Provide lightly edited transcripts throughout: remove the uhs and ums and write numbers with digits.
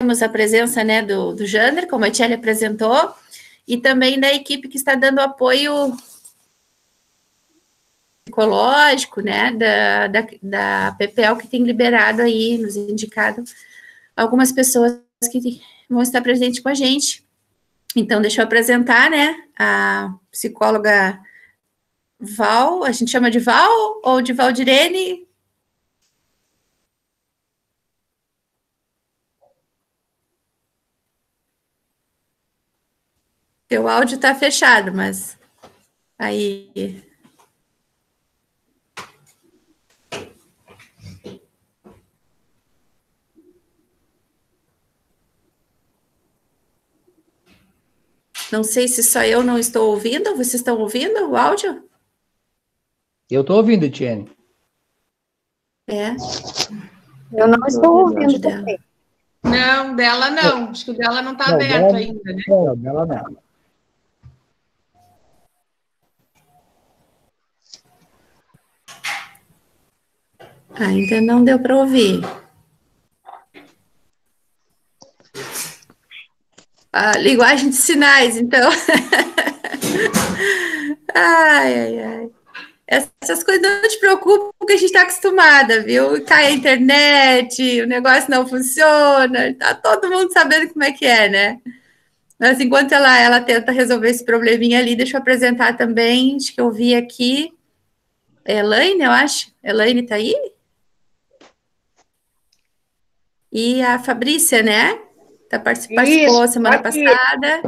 temos a presença, né, do Jander, como a Tchelle apresentou, e também da equipe que está dando apoio psicológico, né, da PPL, que tem liberado aí, nos indicado algumas pessoas que vão estar presentes com a gente. Então, deixa eu apresentar, né, a psicóloga Val, a gente chama de Val ou de Valdirene? Teu áudio está fechado, mas aí... Não sei se só eu não estou ouvindo, vocês estão ouvindo o áudio? Eu estou ouvindo, Tiene. É. Eu não estou ouvindo também. Não, dela não. Acho que o dela não está aberto ainda, né? Não, dela não. Ainda não deu para ouvir. A linguagem de sinais, então. Ai. Essas coisas não te preocupam, porque a gente está acostumada, viu? Cai a internet, o negócio não funciona, tá todo mundo sabendo como é que é, né? Mas enquanto ela tenta resolver esse probleminha ali, deixa eu apresentar também, acho que eu vi aqui, Elaine, eu acho. Elaine tá aí? E a Fabrícia, né? Participou semana passada.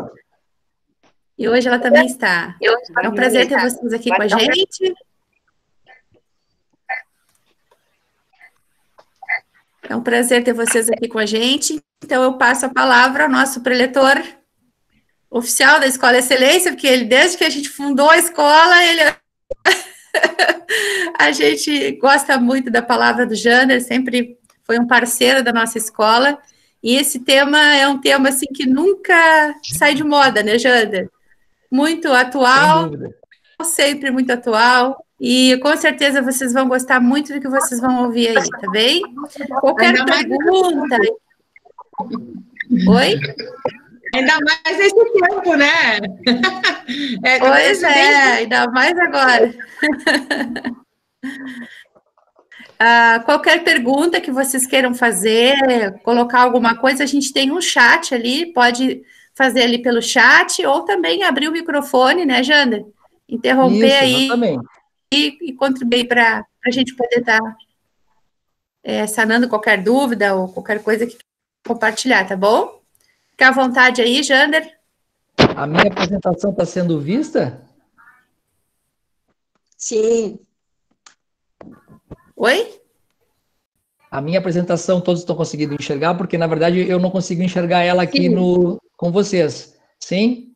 E hoje ela também está. É um prazer ter vocês aqui com a gente. É um prazer ter vocês aqui com a gente. Então, eu passo a palavra ao nosso preletor oficial da Escola Excelência, porque ele, desde que a gente fundou a escola, ele... A gente gosta muito da palavra do Jander, sempre foi um parceiro da nossa escola. E esse tema é um tema assim, que nunca sai de moda, né, Jander? Muito atual, sempre muito atual, e com certeza vocês vão gostar muito do que vocês vão ouvir aí, tá bem? Qualquer pergunta... Oi? Ainda mais nesse tempo, né? Pois é, ainda mais agora. Qualquer pergunta que vocês queiram fazer, colocar alguma coisa, a gente tem um chat ali, pode fazer ali pelo chat, ou também abrir o microfone, né, Jander? Interromper isso, aí e contribuir para a gente poder estar sanando qualquer dúvida ou qualquer coisa que compartilhar, tá bom? Fica à vontade aí, Jander. A minha apresentação está sendo vista? Sim. Oi? A minha apresentação todos estão conseguindo enxergar, porque, na verdade, eu não consigo enxergar ela aqui com vocês. Sim?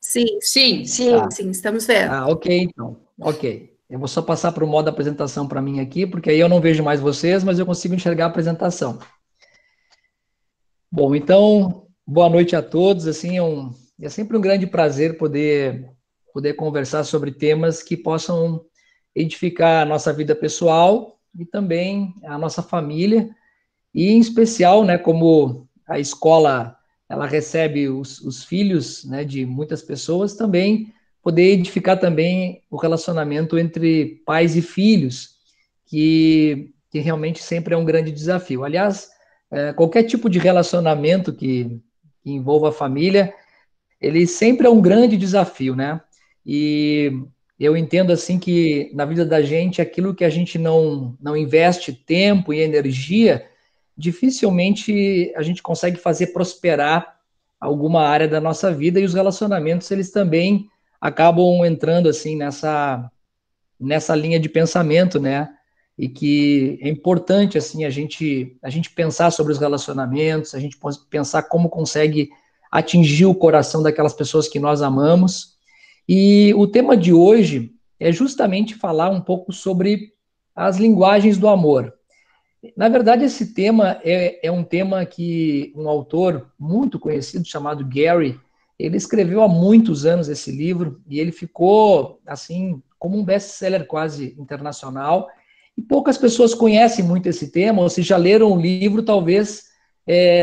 Sim, estamos vendo. Ok, então. Ok. Eu vou só passar para o modo apresentação para mim aqui, porque aí eu não vejo mais vocês, mas eu consigo enxergar a apresentação. Bom, então, boa noite a todos. Assim, é sempre um grande prazer poder conversar sobre temas que possam edificar a nossa vida pessoal e também a nossa família, e em especial, né, como a escola ela recebe os filhos, né, de muitas pessoas, também poder edificar também o relacionamento entre pais e filhos, que realmente sempre é um grande desafio. Aliás, qualquer tipo de relacionamento que envolva a família, ele sempre é um grande desafio, né? E eu entendo assim que na vida da gente, aquilo que a gente não investe tempo e energia, dificilmente a gente consegue fazer prosperar alguma área da nossa vida, e os relacionamentos, eles também acabam entrando assim nessa linha de pensamento, né? E que é importante assim a gente pensar sobre os relacionamentos, a gente pensar como consegue atingir o coração daquelas pessoas que nós amamos. E o tema de hoje é justamente falar um pouco sobre as linguagens do amor. Na verdade, esse tema é um tema que um autor muito conhecido chamado Gary, ele escreveu há muitos anos esse livro, e ele ficou assim como um best-seller quase internacional, e poucas pessoas conhecem muito esse tema, ou se já leram o livro, talvez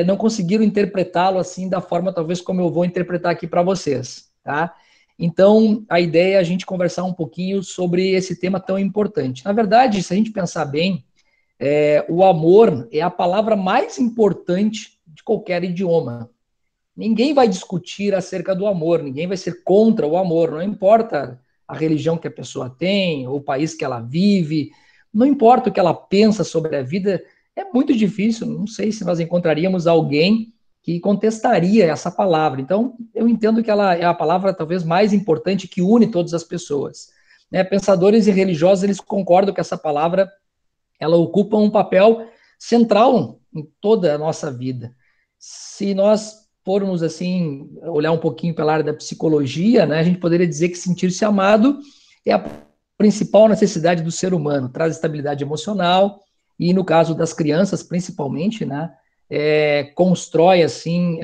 não conseguiram interpretá-lo assim da forma talvez como eu vou interpretar aqui para vocês, tá? Então, a ideia é a gente conversar um pouquinho sobre esse tema tão importante. Na verdade, se a gente pensar bem, o amor é a palavra mais importante de qualquer idioma. Ninguém vai discutir acerca do amor, ninguém vai ser contra o amor, não importa a religião que a pessoa tem, ou o país que ela vive, não importa o que ela pensa sobre a vida, é muito difícil, não sei se nós encontraríamos alguém que contestaria essa palavra. Então, eu entendo que ela é a palavra talvez mais importante que une todas as pessoas. Né? Pensadores e religiosos, eles concordam que essa palavra, ela ocupa um papel central em toda a nossa vida. Se nós formos, assim, olhar um pouquinho pela área da psicologia, né, a gente poderia dizer que sentir-se amado é a principal necessidade do ser humano, traz estabilidade emocional e, no caso das crianças, principalmente, né, constrói, assim,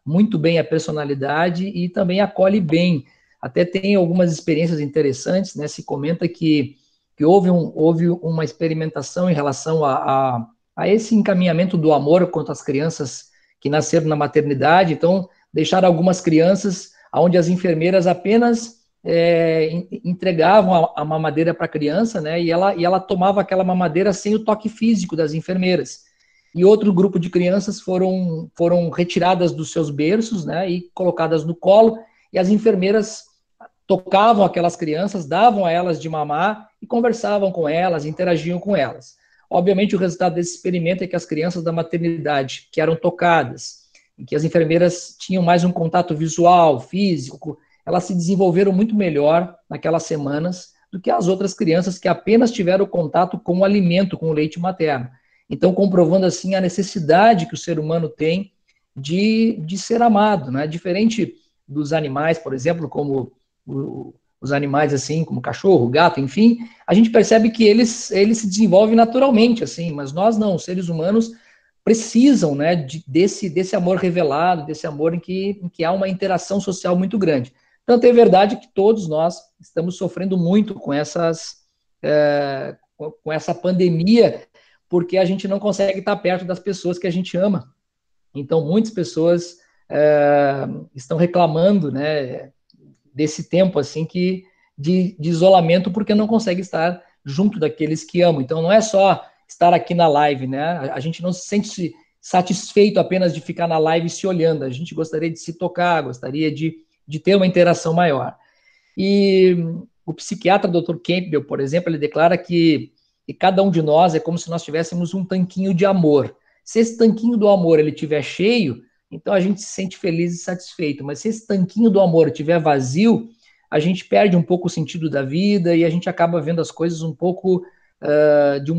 muito bem a personalidade e também acolhe bem. Até tem algumas experiências interessantes, né, se comenta que houve uma experimentação em relação a esse encaminhamento do amor quanto às crianças que nasceram na maternidade. Então, deixaram algumas crianças onde as enfermeiras apenas entregavam a mamadeira para a criança, né, e ela tomava aquela mamadeira sem o toque físico das enfermeiras. E outro grupo de crianças foram retiradas dos seus berços, né, e colocadas no colo, e as enfermeiras tocavam aquelas crianças, davam a elas de mamar e conversavam com elas, interagiam com elas. Obviamente, o resultado desse experimento é que as crianças da maternidade, que eram tocadas, em que as enfermeiras tinham mais um contato visual, físico, elas se desenvolveram muito melhor naquelas semanas do que as outras crianças que apenas tiveram contato com o alimento, com o leite materno. Então, comprovando assim a necessidade que o ser humano tem de ser amado, né? Diferente dos animais, por exemplo, como os animais assim, como cachorro, gato, enfim, a gente percebe que eles se desenvolvem naturalmente, assim, mas nós não, os seres humanos precisam, né, desse amor revelado, desse amor em que há uma interação social muito grande. Tanto é verdade que todos nós estamos sofrendo muito com essa pandemia, porque a gente não consegue estar perto das pessoas que a gente ama. Então, muitas pessoas estão reclamando, né, desse tempo assim de isolamento, porque não consegue estar junto daqueles que amam. Então, não é só estar aqui na live, né? A gente não se sente satisfeito apenas de ficar na live se olhando. A gente gostaria de se tocar, gostaria de ter uma interação maior. E o psiquiatra Dr. Campbell, por exemplo, ele declara que cada um de nós é como se nós tivéssemos um tanquinho de amor. Se esse tanquinho do amor ele estiver cheio, então a gente se sente feliz e satisfeito. Mas se esse tanquinho do amor estiver vazio, a gente perde um pouco o sentido da vida e a gente acaba vendo as coisas um pouco de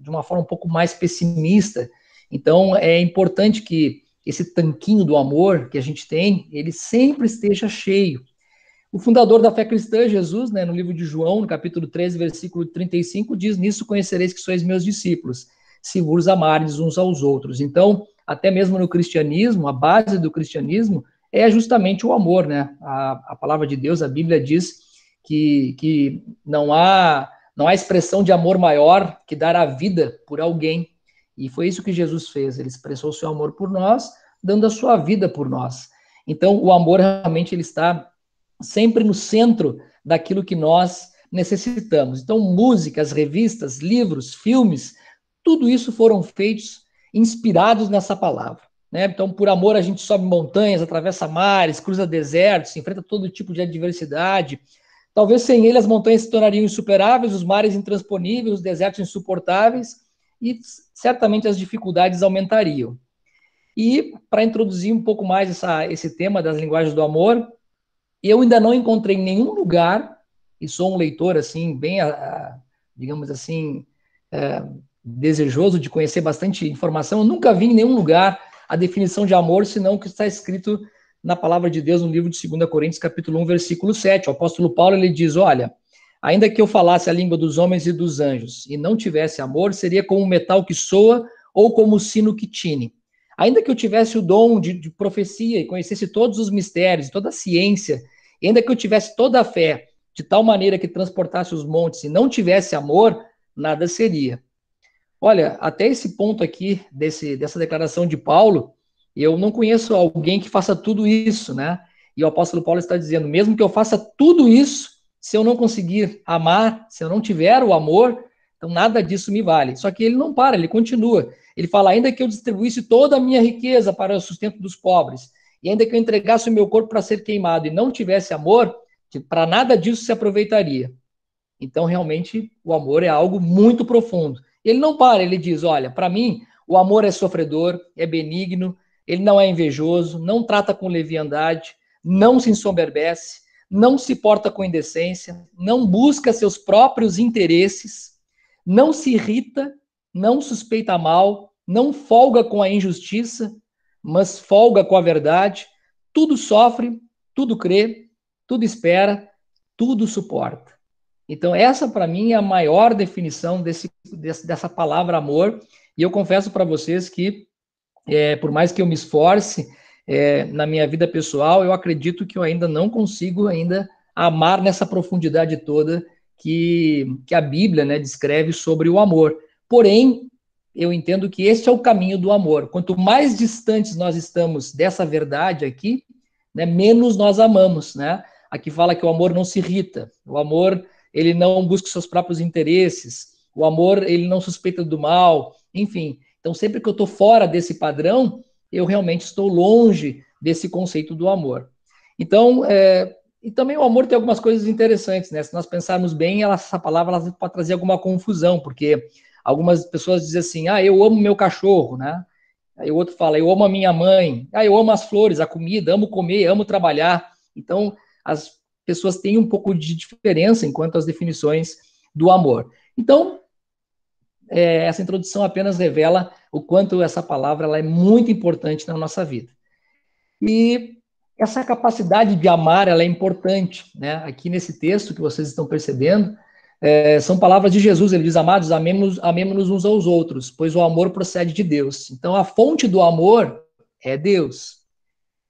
uma forma um pouco mais pessimista. Então é importante que esse tanquinho do amor que a gente tem, ele sempre esteja cheio. O fundador da fé cristã, Jesus, né, no livro de João, no capítulo 13, versículo 35, diz: "Nisso conhecereis que sois meus discípulos, se vos amardes uns aos outros." Então, até mesmo no cristianismo, a base do cristianismo é justamente o amor, né? A palavra de Deus, a Bíblia diz que não há expressão de amor maior que dar a vida por alguém. E foi isso que Jesus fez. Ele expressou o seu amor por nós, dando a sua vida por nós. Então, o amor realmente ele está sempre no centro daquilo que nós necessitamos. Então, músicas, revistas, livros, filmes, tudo isso foram feitos inspirados nessa palavra, né? Então, por amor, a gente sobe montanhas, atravessa mares, cruza desertos, enfrenta todo tipo de adversidade. Talvez sem ele as montanhas se tornariam insuperáveis, os mares intransponíveis, os desertos insuportáveis e certamente as dificuldades aumentariam. E para introduzir um pouco mais esse tema das linguagens do amor, eu ainda não encontrei em nenhum lugar, e sou um leitor assim, bem, digamos assim, desejoso de conhecer bastante informação, eu nunca vi em nenhum lugar a definição de amor, senão o que está escrito na palavra de Deus no livro de 2 Coríntios, capítulo 1, versículo 7. O apóstolo Paulo, ele diz: olha, ainda que eu falasse a língua dos homens e dos anjos e não tivesse amor, seria como um metal que soa ou como o sino que tine. Ainda que eu tivesse o dom de profecia e conhecesse todos os mistérios, toda a ciência, e ainda que eu tivesse toda a fé, de tal maneira que transportasse os montes e não tivesse amor, nada seria. Olha, até esse ponto aqui, dessa declaração de Paulo, eu não conheço alguém que faça tudo isso, né? E o apóstolo Paulo está dizendo, mesmo que eu faça tudo isso, se eu não conseguir amar, se eu não tiver o amor, então nada disso me vale. Só que ele não para, ele continua. Ele fala, ainda que eu distribuísse toda a minha riqueza para o sustento dos pobres, e ainda que eu entregasse o meu corpo para ser queimado e não tivesse amor, para nada disso se aproveitaria. Então, realmente, o amor é algo muito profundo. Ele não para, ele diz, olha, para mim, o amor é sofredor, é benigno, ele não é invejoso, não trata com leviandade, não se ensoberbece, não se porta com indecência, não busca seus próprios interesses, não se irrita, não suspeita mal, não folga com a injustiça, mas folga com a verdade, tudo sofre, tudo crê, tudo espera, tudo suporta. Então, essa, para mim, é a maior definição dessa palavra amor. E eu confesso para vocês que, por mais que eu me esforce na minha vida pessoal, eu acredito que eu ainda não consigo ainda amar nessa profundidade toda que a Bíblia, né, descreve sobre o amor. Porém, eu entendo que este é o caminho do amor. Quanto mais distantes nós estamos dessa verdade aqui, né, menos nós amamos, né? Aqui fala que o amor não se irrita, o amor ele não busca os seus próprios interesses, o amor ele não suspeita do mal, enfim. Então, sempre que eu estou fora desse padrão, eu realmente estou longe desse conceito do amor. Então, e também o amor tem algumas coisas interessantes, né? Se nós pensarmos bem, essa palavra ela pode trazer alguma confusão, porque algumas pessoas dizem assim, eu amo meu cachorro, né? Aí o outro fala, eu amo a minha mãe, eu amo as flores, a comida, amo comer, amo trabalhar. Então, as pessoas têm um pouco de diferença enquanto às definições do amor. Então, essa introdução apenas revela o quanto essa palavra ela é muito importante na nossa vida. E essa capacidade de amar ela é importante, né? Aqui nesse texto que vocês estão percebendo, são palavras de Jesus, ele diz, amados, amemos-nos uns aos outros, pois o amor procede de Deus. Então, a fonte do amor é Deus.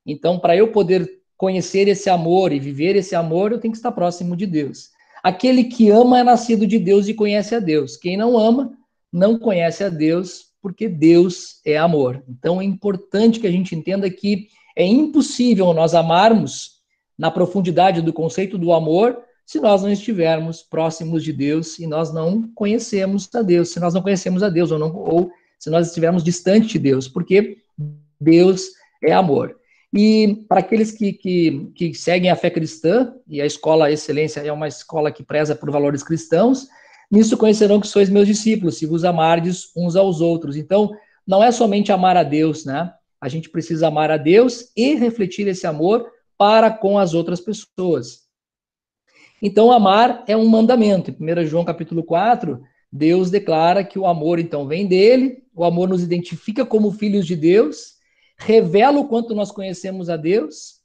Então, para eu poder conhecer esse amor e viver esse amor, eu tenho que estar próximo de Deus. Aquele que ama é nascido de Deus e conhece a Deus. Quem não ama, não conhece a Deus, porque Deus é amor. Então, é importante que a gente entenda que é impossível nós amarmos na profundidade do conceito do amor se nós não estivermos próximos de Deus e nós não conhecemos a Deus, se nós não conhecemos a Deus, ou se nós estivermos distante de Deus, porque Deus é amor. E para aqueles que seguem a fé cristã, e a Escola Excelência é uma escola que preza por valores cristãos, nisso conhecerão que sois meus discípulos, se vos amardes uns aos outros. Então, não é somente amar a Deus, né? A gente precisa amar a Deus e refletir esse amor para com as outras pessoas. Então, amar é um mandamento. Em 1 João capítulo 4, Deus declara que o amor, então, vem dele, o amor nos identifica como filhos de Deus, revela o quanto nós conhecemos a Deus,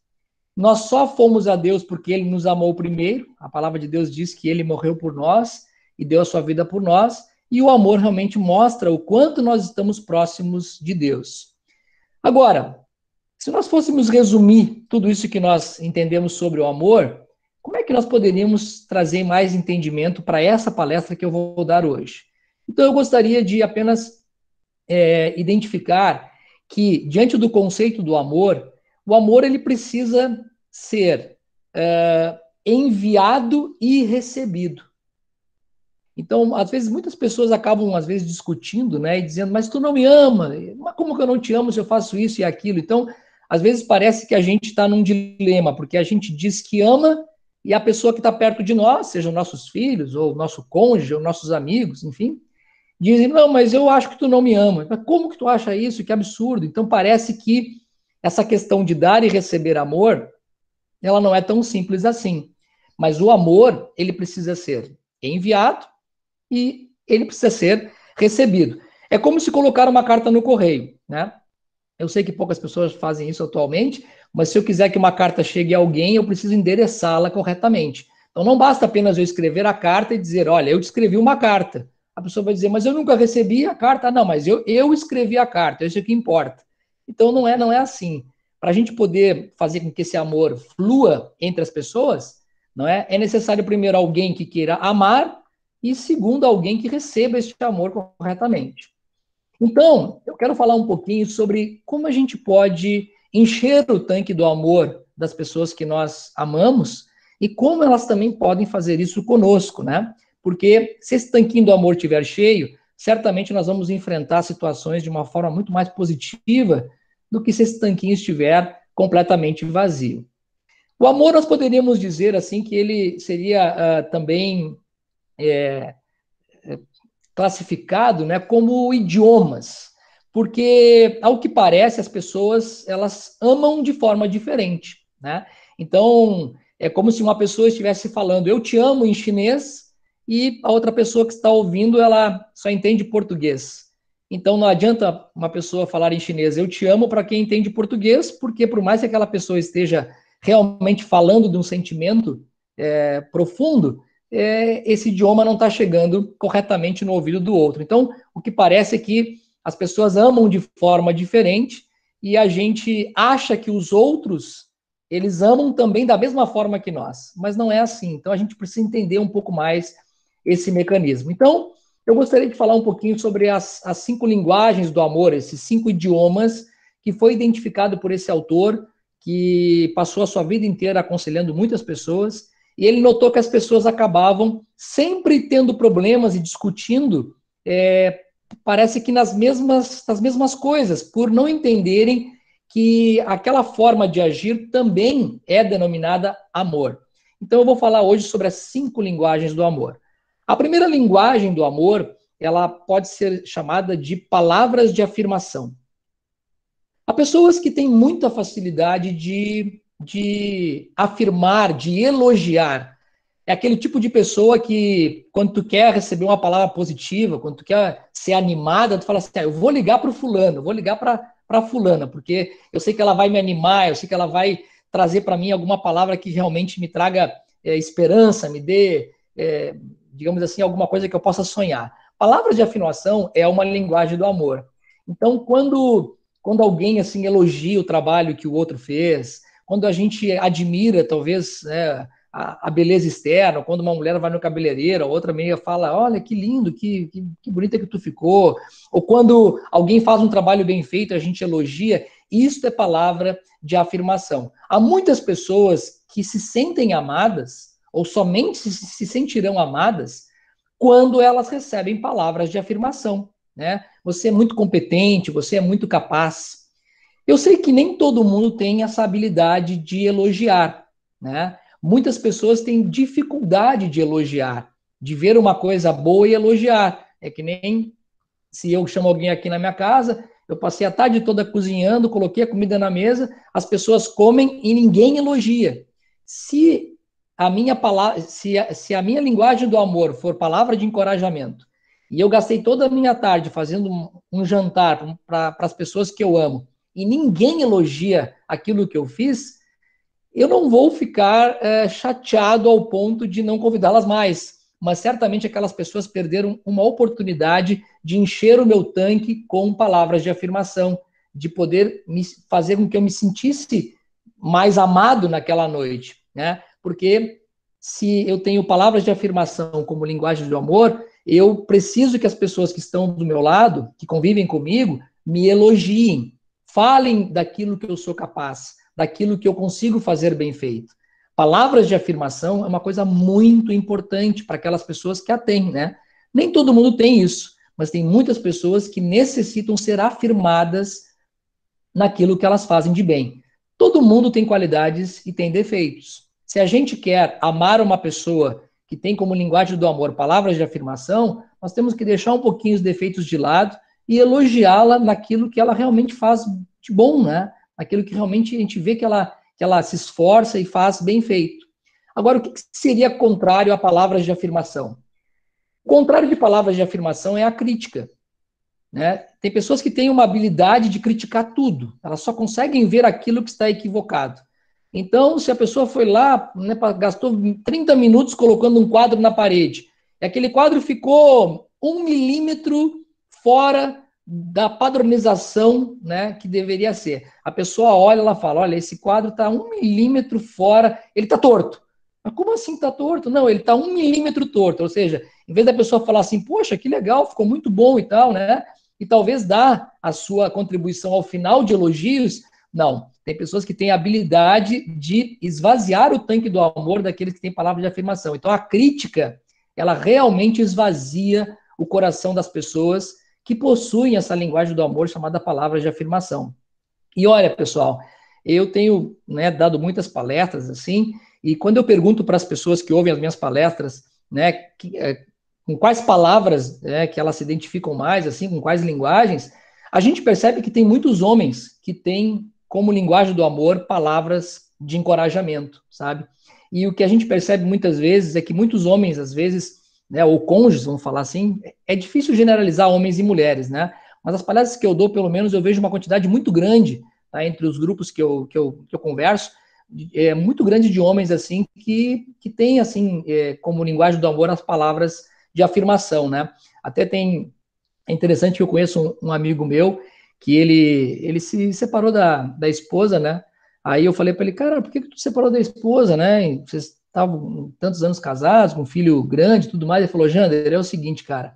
nós só fomos a Deus porque ele nos amou primeiro, a palavra de Deus diz que ele morreu por nós e deu a sua vida por nós, e o amor realmente mostra o quanto nós estamos próximos de Deus. Agora, se nós fôssemos resumir tudo isso que nós entendemos sobre o amor, como é que nós poderíamos trazer mais entendimento para essa palestra que eu vou dar hoje? Então, eu gostaria de apenas identificar que, diante do conceito do amor, o amor ele precisa ser enviado e recebido. Então, às vezes, muitas pessoas acabam, às vezes, discutindo, né, e dizendo, mas tu não me ama, mas como que eu não te amo se eu faço isso e aquilo? Então, às vezes parece que a gente está num dilema, porque a gente diz que ama e a pessoa que está perto de nós, sejam nossos filhos, ou nosso cônjuge, ou nossos amigos, enfim, dizem, não, mas eu acho que tu não me ama. Mas como que tu acha isso? Que absurdo. Então, parece que essa questão de dar e receber amor, ela não é tão simples assim. Mas o amor, ele precisa ser enviado e ele precisa ser recebido. É como se colocar uma carta no correio, né? Eu sei que poucas pessoas fazem isso atualmente, mas se eu quiser que uma carta chegue a alguém, eu preciso endereçá-la corretamente. Então, não basta apenas eu escrever a carta e dizer, olha, eu te escrevi uma carta. A pessoa vai dizer, mas eu nunca recebi a carta. Não, mas eu escrevi a carta, isso é o que importa. Então, não é assim. Para a gente poder fazer com que esse amor flua entre as pessoas, não é necessário primeiro alguém que queira amar e segundo, alguém que receba este amor corretamente. Então, eu quero falar um pouquinho sobre como a gente pode encher o tanque do amor das pessoas que nós amamos e como elas também podem fazer isso conosco, né? Porque se esse tanquinho do amor estiver cheio, certamente nós vamos enfrentar situações de uma forma muito mais positiva do que se esse tanquinho estiver completamente vazio. O amor, nós poderíamos dizer assim que ele seria também classificado, né, como idiomas, porque, ao que parece, as pessoas, elas amam de forma diferente, né? Então, é como se uma pessoa estivesse falando, eu te amo em chinês, e a outra pessoa que está ouvindo, ela só entende português. Então, não adianta uma pessoa falar em chinês, eu te amo, para quem entende português, porque por mais que aquela pessoa esteja realmente falando de um sentimento profundo, esse idioma não está chegando corretamente no ouvido do outro. Então, o que parece é que as pessoas amam de forma diferente e a gente acha que os outros, eles amam também da mesma forma que nós, mas não é assim. Então, a gente precisa entender um pouco mais esse mecanismo. Então, eu gostaria de falar um pouquinho sobre as 5 linguagens do amor, esses 5 idiomas que foi identificado por esse autor, que passou a sua vida inteira aconselhando muitas pessoas, e ele notou que as pessoas acabavam sempre tendo problemas e discutindo, parece que nas mesmas coisas, por não entenderem que aquela forma de agir também é denominada amor. Então eu vou falar hoje sobre as 5 linguagens do amor. A primeira linguagem do amor, ela pode ser chamada de palavras de afirmação. Há pessoas que têm muita facilidade de afirmar, de elogiar. É aquele tipo de pessoa que, quando tu quer receber uma palavra positiva, quando tu quer ser animada, tu fala assim, eu vou ligar para o fulano, vou ligar para a fulana, porque eu sei que ela vai me animar, eu sei que ela vai trazer para mim alguma palavra que realmente me traga esperança, me dê, digamos assim, alguma coisa que eu possa sonhar. Palavras de afirmação é uma linguagem do amor. Então, quando alguém assim elogia o trabalho que o outro fez, quando a gente admira, talvez, a beleza externa, quando uma mulher vai no cabeleireiro, a outra meia fala, olha, que lindo, que bonita que tu ficou, ou quando alguém faz um trabalho bem feito, a gente elogia, isso é palavra de afirmação. Há muitas pessoas que se sentem amadas, ou somente se sentirão amadas, quando elas recebem palavras de afirmação, né? Você é muito competente, você é muito capaz. Eu sei que nem todo mundo tem essa habilidade de elogiar, né? Muitas pessoas têm dificuldade de elogiar, de ver uma coisa boa e elogiar. É que nem se eu chamo alguém aqui na minha casa, eu passei a tarde toda cozinhando, coloquei a comida na mesa, as pessoas comem e ninguém elogia. Se a minha palavra, se a minha linguagem do amor for palavra de encorajamento, e eu gastei toda a minha tarde fazendo um jantar para as pessoas que eu amo, e ninguém elogia aquilo que eu fiz, eu não vou ficar chateado ao ponto de não convidá-las mais. Mas certamente aquelas pessoas perderam uma oportunidade de encher o meu tanque com palavras de afirmação, de poder fazer com que eu me sentisse mais amado naquela noite, né? Porque se eu tenho palavras de afirmação como linguagem do amor, eu preciso que as pessoas que estão do meu lado, que convivem comigo, me elogiem, falem daquilo que eu sou capaz, daquilo que eu consigo fazer bem feito. Palavras de afirmação é uma coisa muito importante para aquelas pessoas que a têm, né? Nem todo mundo tem isso, mas tem muitas pessoas que necessitam ser afirmadas naquilo que elas fazem de bem. Todo mundo tem qualidades e tem defeitos. Se a gente quer amar uma pessoa que tem como linguagem do amor palavras de afirmação, nós temos que deixar um pouquinho os defeitos de lado e elogiá-la naquilo que ela realmente faz de bom, né? Aquilo que realmente a gente vê que ela se esforça e faz bem feito. Agora, o que seria contrário a palavras de afirmação? O contrário de palavras de afirmação é a crítica, né? Tem pessoas que têm uma habilidade de criticar tudo, elas só conseguem ver aquilo que está equivocado. Então, se a pessoa foi lá, né, gastou 30 minutos colocando um quadro na parede, e aquele quadro ficou 1 milímetro fora da padronização, né, que deveria ser. A pessoa olha, ela fala, olha, esse quadro está 1 milímetro fora, ele está torto. Mas como assim está torto? Não, ele está 1 milímetro torto, ou seja, Em vez da pessoa falar assim, poxa, que legal, ficou muito bom e tal, né? E talvez dar a sua contribuição ao final de elogios, não. Tem pessoas que têm a habilidade de esvaziar o tanque do amor daqueles que têm palavras de afirmação. Então, a crítica, ela realmente esvazia o coração das pessoas que possuem essa linguagem do amor chamada palavras de afirmação. E olha, pessoal, eu tenho, né, dado muitas palestras assim, e quando eu pergunto para as pessoas que ouvem as minhas palestras, né, com quais palavras, né, que elas se identificam mais, assim, com quais linguagens, a gente percebe que tem muitos homens que têm como linguagem do amor palavras de encorajamento, sabe? E o que a gente percebe muitas vezes é que muitos homens, às vezes, né, ou cônjuges, vamos falar assim, é difícil generalizar homens e mulheres, né? Mas as palestras que eu dou, pelo menos, eu vejo uma quantidade muito grande, tá, entre os grupos que eu converso, muito grande de homens, assim, que tem, assim, como linguagem do amor as palavras de afirmação, né? Até é interessante que eu conheço um amigo meu, que ele se separou da esposa, né? Aí eu falei para ele, cara, por que tu separou da esposa, né? Vocês estavam tantos anos casados, com um filho grande e tudo mais. Ele falou, Jander, é o seguinte, cara,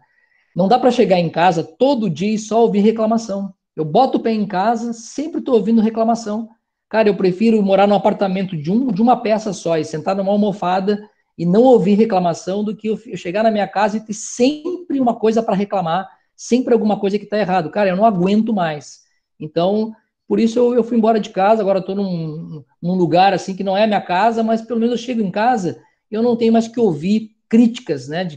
não dá para chegar em casa todo dia e só ouvir reclamação. Eu boto o pé em casa, sempre estou ouvindo reclamação. Cara, eu prefiro morar num apartamento de uma peça só e sentar numa almofada e não ouvir reclamação do que eu chegar na minha casa e ter sempre uma coisa para reclamar, sempre alguma coisa que está errado. Cara, eu não aguento mais. Então, por isso eu fui embora de casa, agora estou num lugar assim que não é a minha casa, mas pelo menos eu chego em casa e eu não tenho mais que ouvir críticas, né,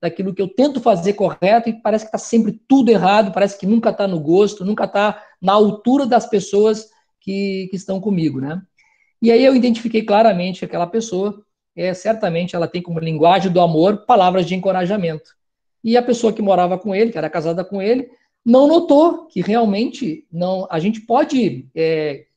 daquilo que eu tento fazer correto e parece que está sempre tudo errado, parece que nunca está no gosto, nunca está na altura das pessoas que estão comigo, né? E aí eu identifiquei claramente que aquela pessoa, certamente ela tem como linguagem do amor palavras de encorajamento. E a pessoa que morava com ele, que era casada com ele, não notou que realmente não, a gente pode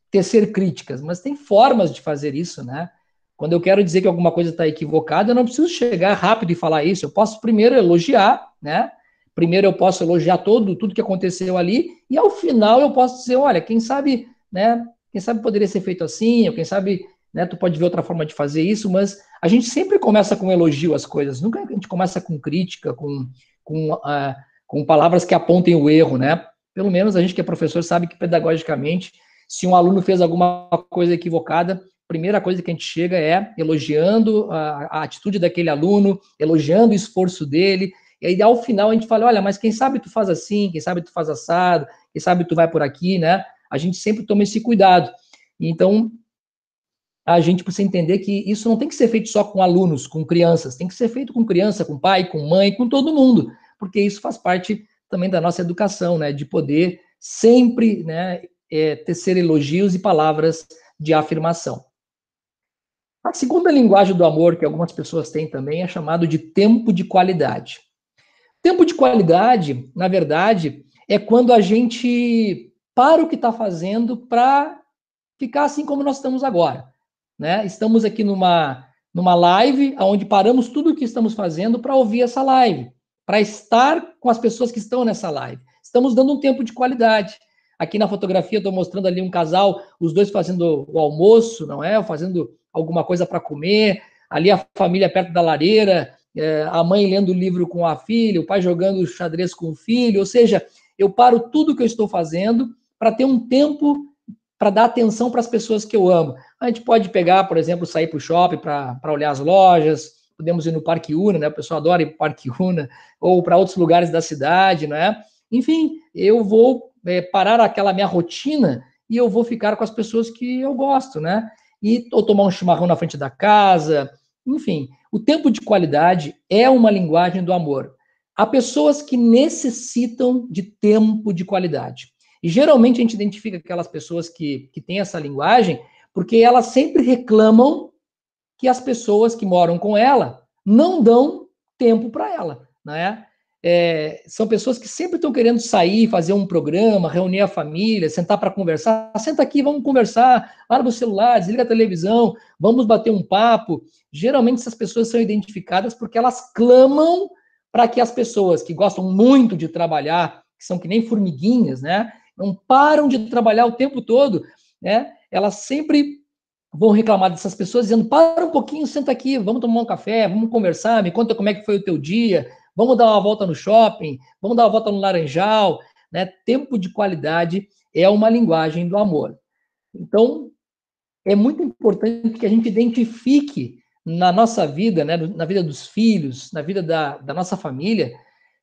tecer críticas, mas tem formas de fazer isso, né? Quando eu quero dizer que alguma coisa está equivocada, eu não preciso chegar rápido e falar isso. Eu posso primeiro elogiar, né? Primeiro eu posso elogiar tudo que aconteceu ali, e ao final eu posso dizer, olha, quem sabe, né? Quem sabe poderia ser feito assim, ou quem sabe, né? Tu pode ver outra forma de fazer isso, mas a gente sempre começa com elogio as coisas. Nunca a gente começa com crítica, com palavras que apontem o erro, né? Pelo menos a gente que é professor sabe que pedagogicamente, se um aluno fez alguma coisa equivocada, a primeira coisa que a gente chega é elogiando a atitude daquele aluno, elogiando o esforço dele, e aí ao final a gente fala, olha, mas quem sabe tu faz assim, quem sabe tu faz assado, quem sabe tu vai por aqui, né? A gente sempre toma esse cuidado. Então, a gente precisa entender que isso não tem que ser feito só com alunos, com crianças, tem que ser feito com criança, com pai, com mãe, com todo mundo, porque isso faz parte também da nossa educação, né? De poder sempre, né, tecer elogios e palavras de afirmação. A segunda linguagem do amor que algumas pessoas têm também é chamado de tempo de qualidade. Tempo de qualidade, na verdade, é quando a gente para o que está fazendo para ficar assim como nós estamos agora, né? Estamos aqui numa live, onde paramos tudo o que estamos fazendo para ouvir essa live, para estar com as pessoas que estão nessa live. Estamos dando um tempo de qualidade. Aqui na fotografia estou mostrando ali um casal, os dois fazendo o almoço, não é? Fazendo alguma coisa para comer, ali a família perto da lareira, a mãe lendo o livro com a filha, o pai jogando xadrez com o filho, ou seja, eu paro tudo que eu estou fazendo para ter um tempo para dar atenção para as pessoas que eu amo. A gente pode pegar, por exemplo, sair para o shopping para olhar as lojas, podemos ir no Parque Una, né? O pessoal adora ir para o Parque Una, ou para outros lugares da cidade, né? Enfim, eu vou parar aquela minha rotina e eu vou ficar com as pessoas que eu gosto, né? Ou tomar um chimarrão na frente da casa, enfim. O tempo de qualidade é uma linguagem do amor. Há pessoas que necessitam de tempo de qualidade. E geralmente a gente identifica aquelas pessoas que têm essa linguagem porque elas sempre reclamam que as pessoas que moram com ela não dão tempo para ela, né? São pessoas que sempre estão querendo sair, fazer um programa, reunir a família, sentar para conversar. Senta aqui, vamos conversar, larga o celular, desliga a televisão, vamos bater um papo. Geralmente essas pessoas são identificadas porque elas clamam para que as pessoas que gostam muito de trabalhar, que são que nem formiguinhas, né? Não param de trabalhar o tempo todo, né? Elas sempre vão reclamar dessas pessoas dizendo, para um pouquinho, senta aqui, vamos tomar um café, vamos conversar, me conta como é que foi o teu dia, vamos dar uma volta no shopping, vamos dar uma volta no Laranjal, né? Tempo de qualidade é uma linguagem do amor. Então, é muito importante que a gente identifique na nossa vida, né, na vida dos filhos, na vida da nossa família,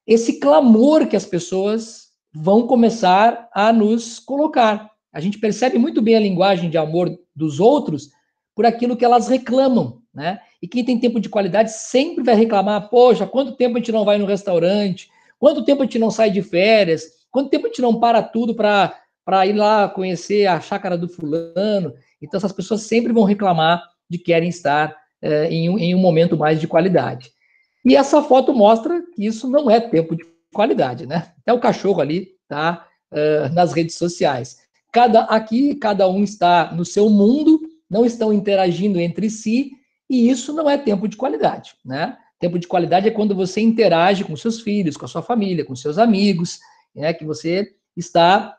esse clamor que as pessoas vão começar a nos colocar. A gente percebe muito bem a linguagem de amor dos outros por aquilo que elas reclamam, né? E quem tem tempo de qualidade sempre vai reclamar, poxa, quanto tempo a gente não vai no restaurante? Quanto tempo a gente não sai de férias? Quanto tempo a gente não para tudo para ir lá conhecer a chácara do fulano? Então, essas pessoas sempre vão reclamar de que querem estar em um momento mais de qualidade. E essa foto mostra que isso não é tempo de qualidade, né? Até o cachorro ali está nas redes sociais. Cada um está no seu mundo, não estão interagindo entre si, e isso não é tempo de qualidade, né? Tempo de qualidade é quando você interage com seus filhos, com a sua família, com seus amigos, né? Que você está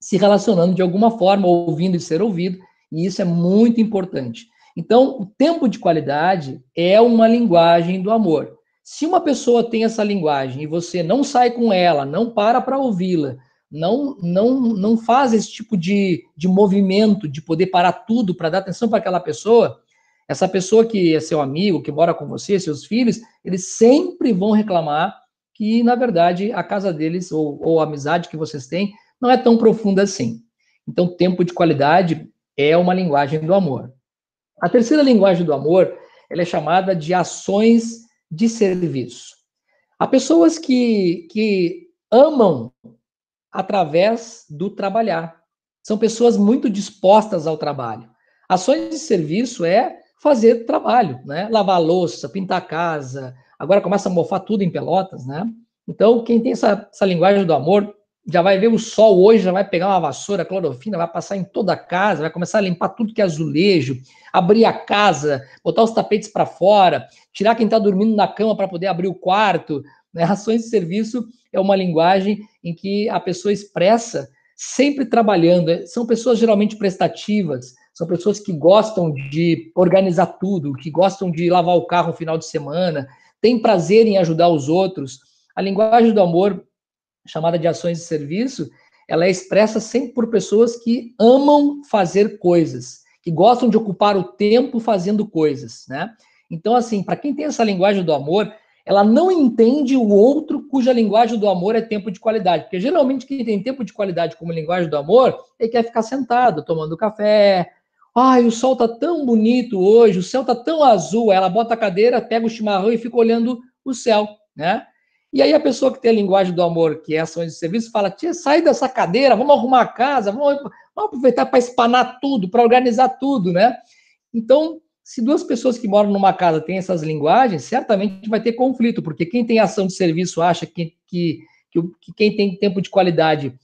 se relacionando de alguma forma, ouvindo e ser ouvido, e isso é muito importante. Então, o tempo de qualidade é uma linguagem do amor. Se uma pessoa tem essa linguagem e você não sai com ela, não para ouvi-la, não faz esse tipo de movimento de poder parar tudo para dar atenção para aquela pessoa, essa pessoa que é seu amigo, que mora com você, seus filhos, eles sempre vão reclamar que, na verdade, a casa deles ou a amizade que vocês têm não é tão profunda assim. Então, tempo de qualidade é uma linguagem do amor. A terceira linguagem do amor, ela é chamada de ações de serviço. Há pessoas que amam através do trabalhar. São pessoas muito dispostas ao trabalho. Ações de serviço é fazer trabalho, né? Lavar a louça, pintar a casa. Agora começa a mofar tudo em Pelotas, né? Então, quem tem essa linguagem do amor, já vai ver o sol hoje, já vai pegar uma vassoura, clorofina, vai passar em toda a casa, vai começar a limpar tudo que é azulejo, abrir a casa, botar os tapetes para fora, tirar quem está dormindo na cama para poder abrir o quarto, né? Ações de serviço é uma linguagem em que a pessoa expressa sempre trabalhando. São pessoas geralmente prestativas, são pessoas que gostam de organizar tudo, que gostam de lavar o carro no final de semana, têm prazer em ajudar os outros. A linguagem do amor, chamada de ações de serviço, ela é expressa sempre por pessoas que amam fazer coisas, que gostam de ocupar o tempo fazendo coisas, né? Então, assim, para quem tem essa linguagem do amor, ela não entende o outro cuja linguagem do amor é tempo de qualidade, porque geralmente quem tem tempo de qualidade como linguagem do amor, ele quer ficar sentado, tomando café. Ai, o sol tá tão bonito hoje, o céu tá tão azul, ela bota a cadeira, pega o chimarrão e fica olhando o céu, né? E aí a pessoa que tem a linguagem do amor, que é ações de serviço, fala, tia, sai dessa cadeira, vamos arrumar a casa, vamos aproveitar para espanar tudo, para organizar tudo, né? Então, se duas pessoas que moram numa casa têm essas linguagens, certamente vai ter conflito, porque quem tem ação de serviço acha que quem tem tempo de qualidade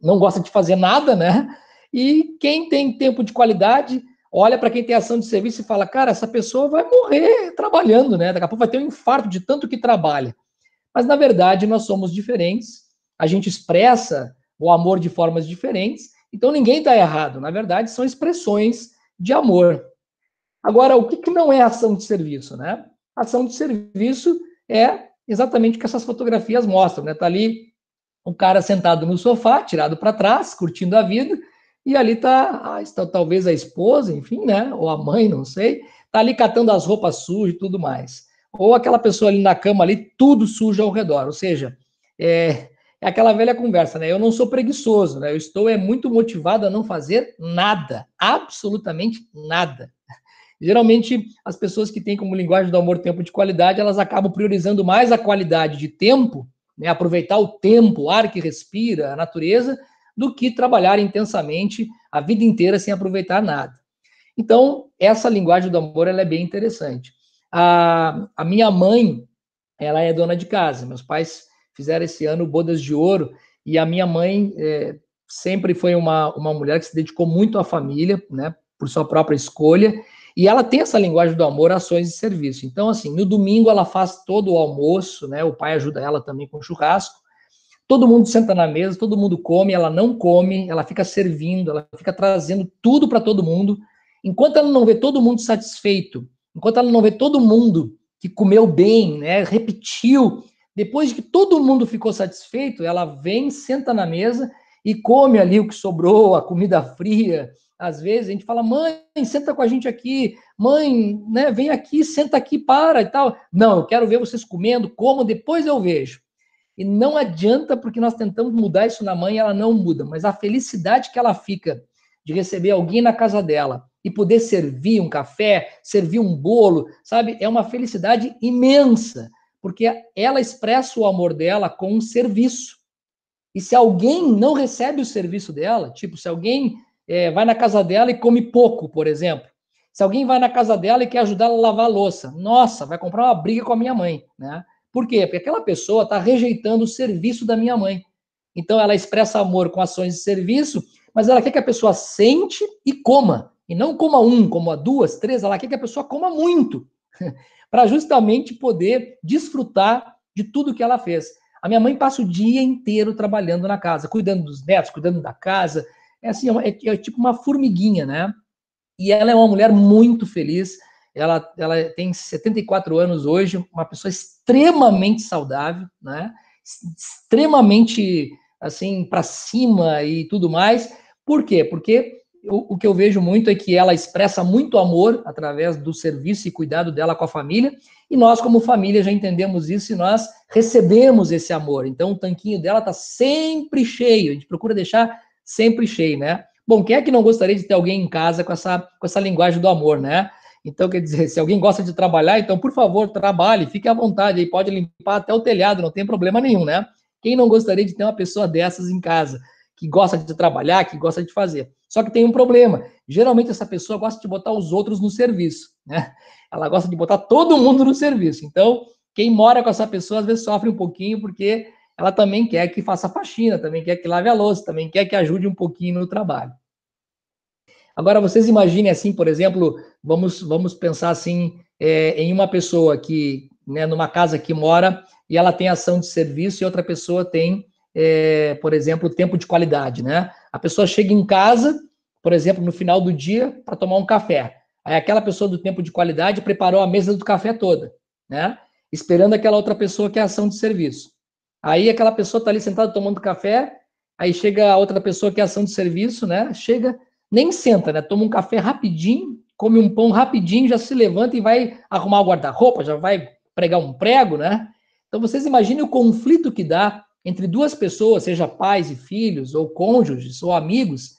não gosta de fazer nada, né? E quem tem tempo de qualidade olha para quem tem ação de serviço e fala, cara, essa pessoa vai morrer trabalhando, né? Daqui a pouco vai ter um infarto de tanto que trabalha. Mas, na verdade, nós somos diferentes, a gente expressa o amor de formas diferentes, então ninguém está errado. Na verdade, são expressões de amor. Agora, o que não é ação de serviço, né? Ação de serviço é exatamente o que essas fotografias mostram, né? Tá ali um cara sentado no sofá, tirado para trás, curtindo a vida, e ali está talvez a esposa, enfim, né? Ou a mãe, não sei, tá ali catando as roupas sujas e tudo mais. Ou aquela pessoa ali na cama, ali, tudo sujo ao redor. Ou seja, é aquela velha conversa, né? Eu não sou preguiçoso, né? Eu estou muito motivado a não fazer nada, absolutamente nada. Geralmente, as pessoas que têm como linguagem do amor tempo de qualidade, elas acabam priorizando mais a qualidade de tempo, né? Aproveitar o tempo, o ar que respira, a natureza, do que trabalhar intensamente a vida inteira sem aproveitar nada. Então, essa linguagem do amor, ela é bem interessante. A minha mãe, ela é dona de casa. Meus pais fizeram esse ano bodas de ouro, e a minha mãe sempre foi uma mulher que se dedicou muito à família, né, por sua própria escolha, e ela tem essa linguagem do amor, ações de serviço. Então, assim, no domingo ela faz todo o almoço, né, o pai ajuda ela também com churrasco, todo mundo senta na mesa, todo mundo come, ela não come, ela fica servindo, ela fica trazendo tudo para todo mundo, enquanto ela não vê todo mundo satisfeito, enquanto ela não vê todo mundo que comeu bem, né, repetiu, depois de que todo mundo ficou satisfeito, ela vem, senta na mesa e come ali o que sobrou, a comida fria. Às vezes a gente fala, mãe, senta com a gente aqui, mãe, né, vem aqui, senta aqui, para e tal. Não, eu quero ver vocês comendo, como, depois eu vejo. E não adianta, porque nós tentamos mudar isso na mãe, ela não muda, mas a felicidade que ela fica de receber alguém na casa dela e poder servir um café, servir um bolo, sabe? É uma felicidade imensa, porque ela expressa o amor dela com um serviço. E se alguém não recebe o serviço dela, tipo, se alguém vai na casa dela e come pouco, por exemplo, se alguém vai na casa dela e quer ajudar ela a lavar a louça, nossa, vai comprar uma briga com a minha mãe, né? Por quê? Porque aquela pessoa está rejeitando o serviço da minha mãe. Então, ela expressa amor com ações de serviço, mas ela quer que a pessoa sente e coma. E não coma um, coma duas, três, ela quer que a pessoa coma muito, para justamente poder desfrutar de tudo que ela fez. A minha mãe passa o dia inteiro trabalhando na casa, cuidando dos netos, cuidando da casa. É assim, é tipo uma formiguinha, né? E ela é uma mulher muito feliz. Ela tem 74 anos hoje, uma pessoa extremamente saudável, né? Extremamente, assim, para cima e tudo mais. Por quê? Porque o que eu vejo muito é que ela expressa muito amor através do serviço e cuidado dela com a família, e nós, como família, já entendemos isso e nós recebemos esse amor. Então, o tanquinho dela está sempre cheio, a gente procura deixar sempre cheio, né? Bom, quem é que não gostaria de ter alguém em casa com essa linguagem do amor, né? Então, quer dizer, se alguém gosta de trabalhar, então, por favor, trabalhe, fique à vontade, aí pode limpar até o telhado, não tem problema nenhum, né? Quem não gostaria de ter uma pessoa dessas em casa, que gosta de trabalhar, que gosta de fazer? Só que tem um problema, geralmente essa pessoa gosta de botar os outros no serviço, né? Ela gosta de botar todo mundo no serviço. Então, quem mora com essa pessoa, às vezes sofre um pouquinho, porque ela também quer que faça faxina, também quer que lave a louça, também quer que ajude um pouquinho no trabalho. Agora, vocês imaginem assim, por exemplo, vamos pensar assim, em uma pessoa que, né, numa casa que mora e ela tem ação de serviço e outra pessoa tem, por exemplo, tempo de qualidade, né? A pessoa chega em casa, por exemplo, no final do dia, para tomar um café. Aí aquela pessoa do tempo de qualidade preparou a mesa do café toda, né? Esperando aquela outra pessoa que é ação de serviço. Aí aquela pessoa está ali sentada tomando café, aí chega a outra pessoa que é ação de serviço, né? Chega, nem senta, né? Toma um café rapidinho, come um pão rapidinho, já se levanta e vai arrumar o guarda-roupa, já vai pregar um prego, né? Então vocês imaginem o conflito que dá entre duas pessoas, seja pais e filhos, ou cônjuges, ou amigos,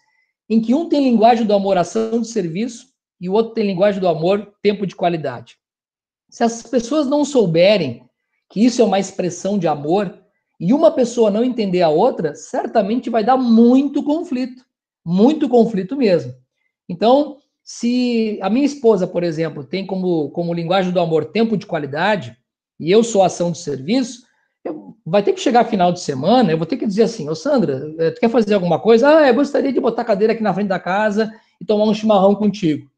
em que um tem linguagem do amor, ação de serviço, e o outro tem linguagem do amor, tempo de qualidade. Se as pessoas não souberem que isso é uma expressão de amor, e uma pessoa não entender a outra, certamente vai dar muito conflito mesmo. Então, se a minha esposa, por exemplo, tem como linguagem do amor tempo de qualidade, e eu sou ação de serviço, vai ter que chegar final de semana, eu vou ter que dizer assim, ô Sandra, tu quer fazer alguma coisa? Ah, eu gostaria de botar a cadeira aqui na frente da casa e tomar um chimarrão contigo.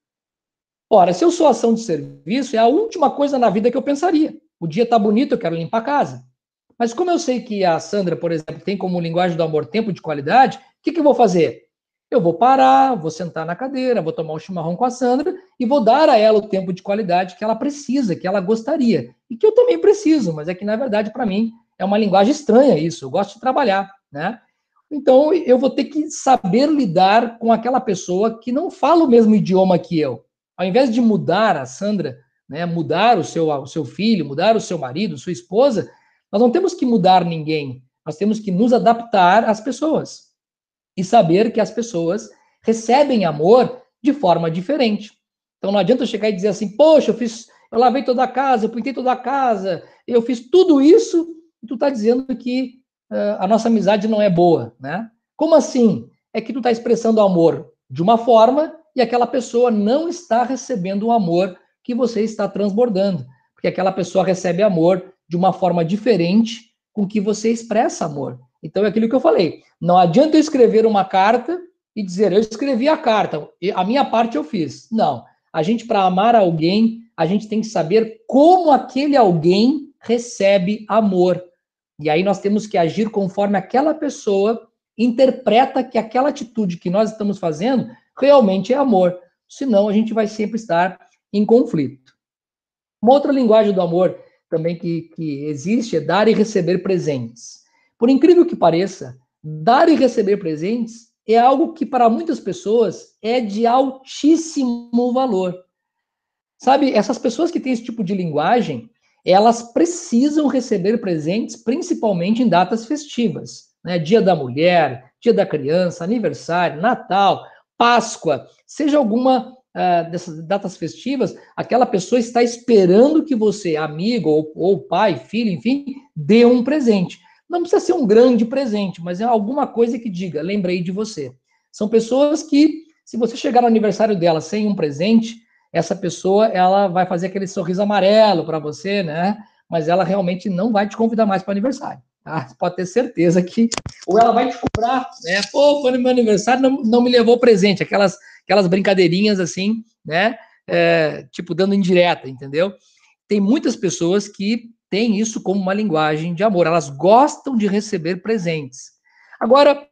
Ora, se eu sou ação de serviço, é a última coisa na vida que eu pensaria. O dia tá bonito, eu quero limpar a casa. Mas como eu sei que a Sandra, por exemplo, tem como linguagem do amor tempo de qualidade, o que eu vou fazer? Eu vou parar, vou sentar na cadeira, vou tomar um chimarrão com a Sandra e vou dar a ela o tempo de qualidade que ela precisa, que ela gostaria. E que eu também preciso, mas é que, na verdade, para mim, é uma linguagem estranha isso. Eu gosto de trabalhar, né? Então, eu vou ter que saber lidar com aquela pessoa que não fala o mesmo idioma que eu. Ao invés de mudar a Sandra, né, mudar o seu filho, mudar o seu marido, sua esposa, nós não temos que mudar ninguém. Nós temos que nos adaptar às pessoas e saber que as pessoas recebem amor de forma diferente. Então não adianta eu chegar e dizer assim, poxa, eu lavei toda a casa, eu pintei toda a casa, eu fiz tudo isso, e tu está dizendo que a nossa amizade não é boa, né? Como assim? É que tu está expressando amor de uma forma e aquela pessoa não está recebendo o amor que você está transbordando, porque aquela pessoa recebe amor de uma forma diferente com que você expressa amor. Então é aquilo que eu falei, não adianta eu escrever uma carta e dizer, eu escrevi a carta, a minha parte eu fiz. Não, a gente, para amar alguém, a gente tem que saber como aquele alguém recebe amor. E aí nós temos que agir conforme aquela pessoa interpreta que aquela atitude que nós estamos fazendo realmente é amor. senão a gente vai sempre estar em conflito. Uma outra linguagem do amor também que existe é dar e receber presentes. Por incrível que pareça, dar e receber presentes é algo que para muitas pessoas é de altíssimo valor. Sabe, essas pessoas que têm esse tipo de linguagem, elas precisam receber presentes, principalmente em datas festivas, né? Dia da Mulher, Dia da Criança, aniversário, Natal, Páscoa, seja alguma dessas datas festivas, aquela pessoa está esperando que você, amigo ou pai, filho, enfim, dê um presente. Não precisa ser um grande presente, mas é alguma coisa que diga, lembrei de você. São pessoas que, se você chegar no aniversário dela sem um presente, essa pessoa, ela vai fazer aquele sorriso amarelo para você, né? Mas ela realmente não vai te convidar mais para o aniversário. Tá? Você pode ter certeza que... Ou ela vai te cobrar, né? Pô, foi no meu aniversário, não me levou presente. Aquelas brincadeirinhas assim, né? Tipo, dando indireta, entendeu? Tem muitas pessoas que têm isso como uma linguagem de amor. Elas gostam de receber presentes. Agora,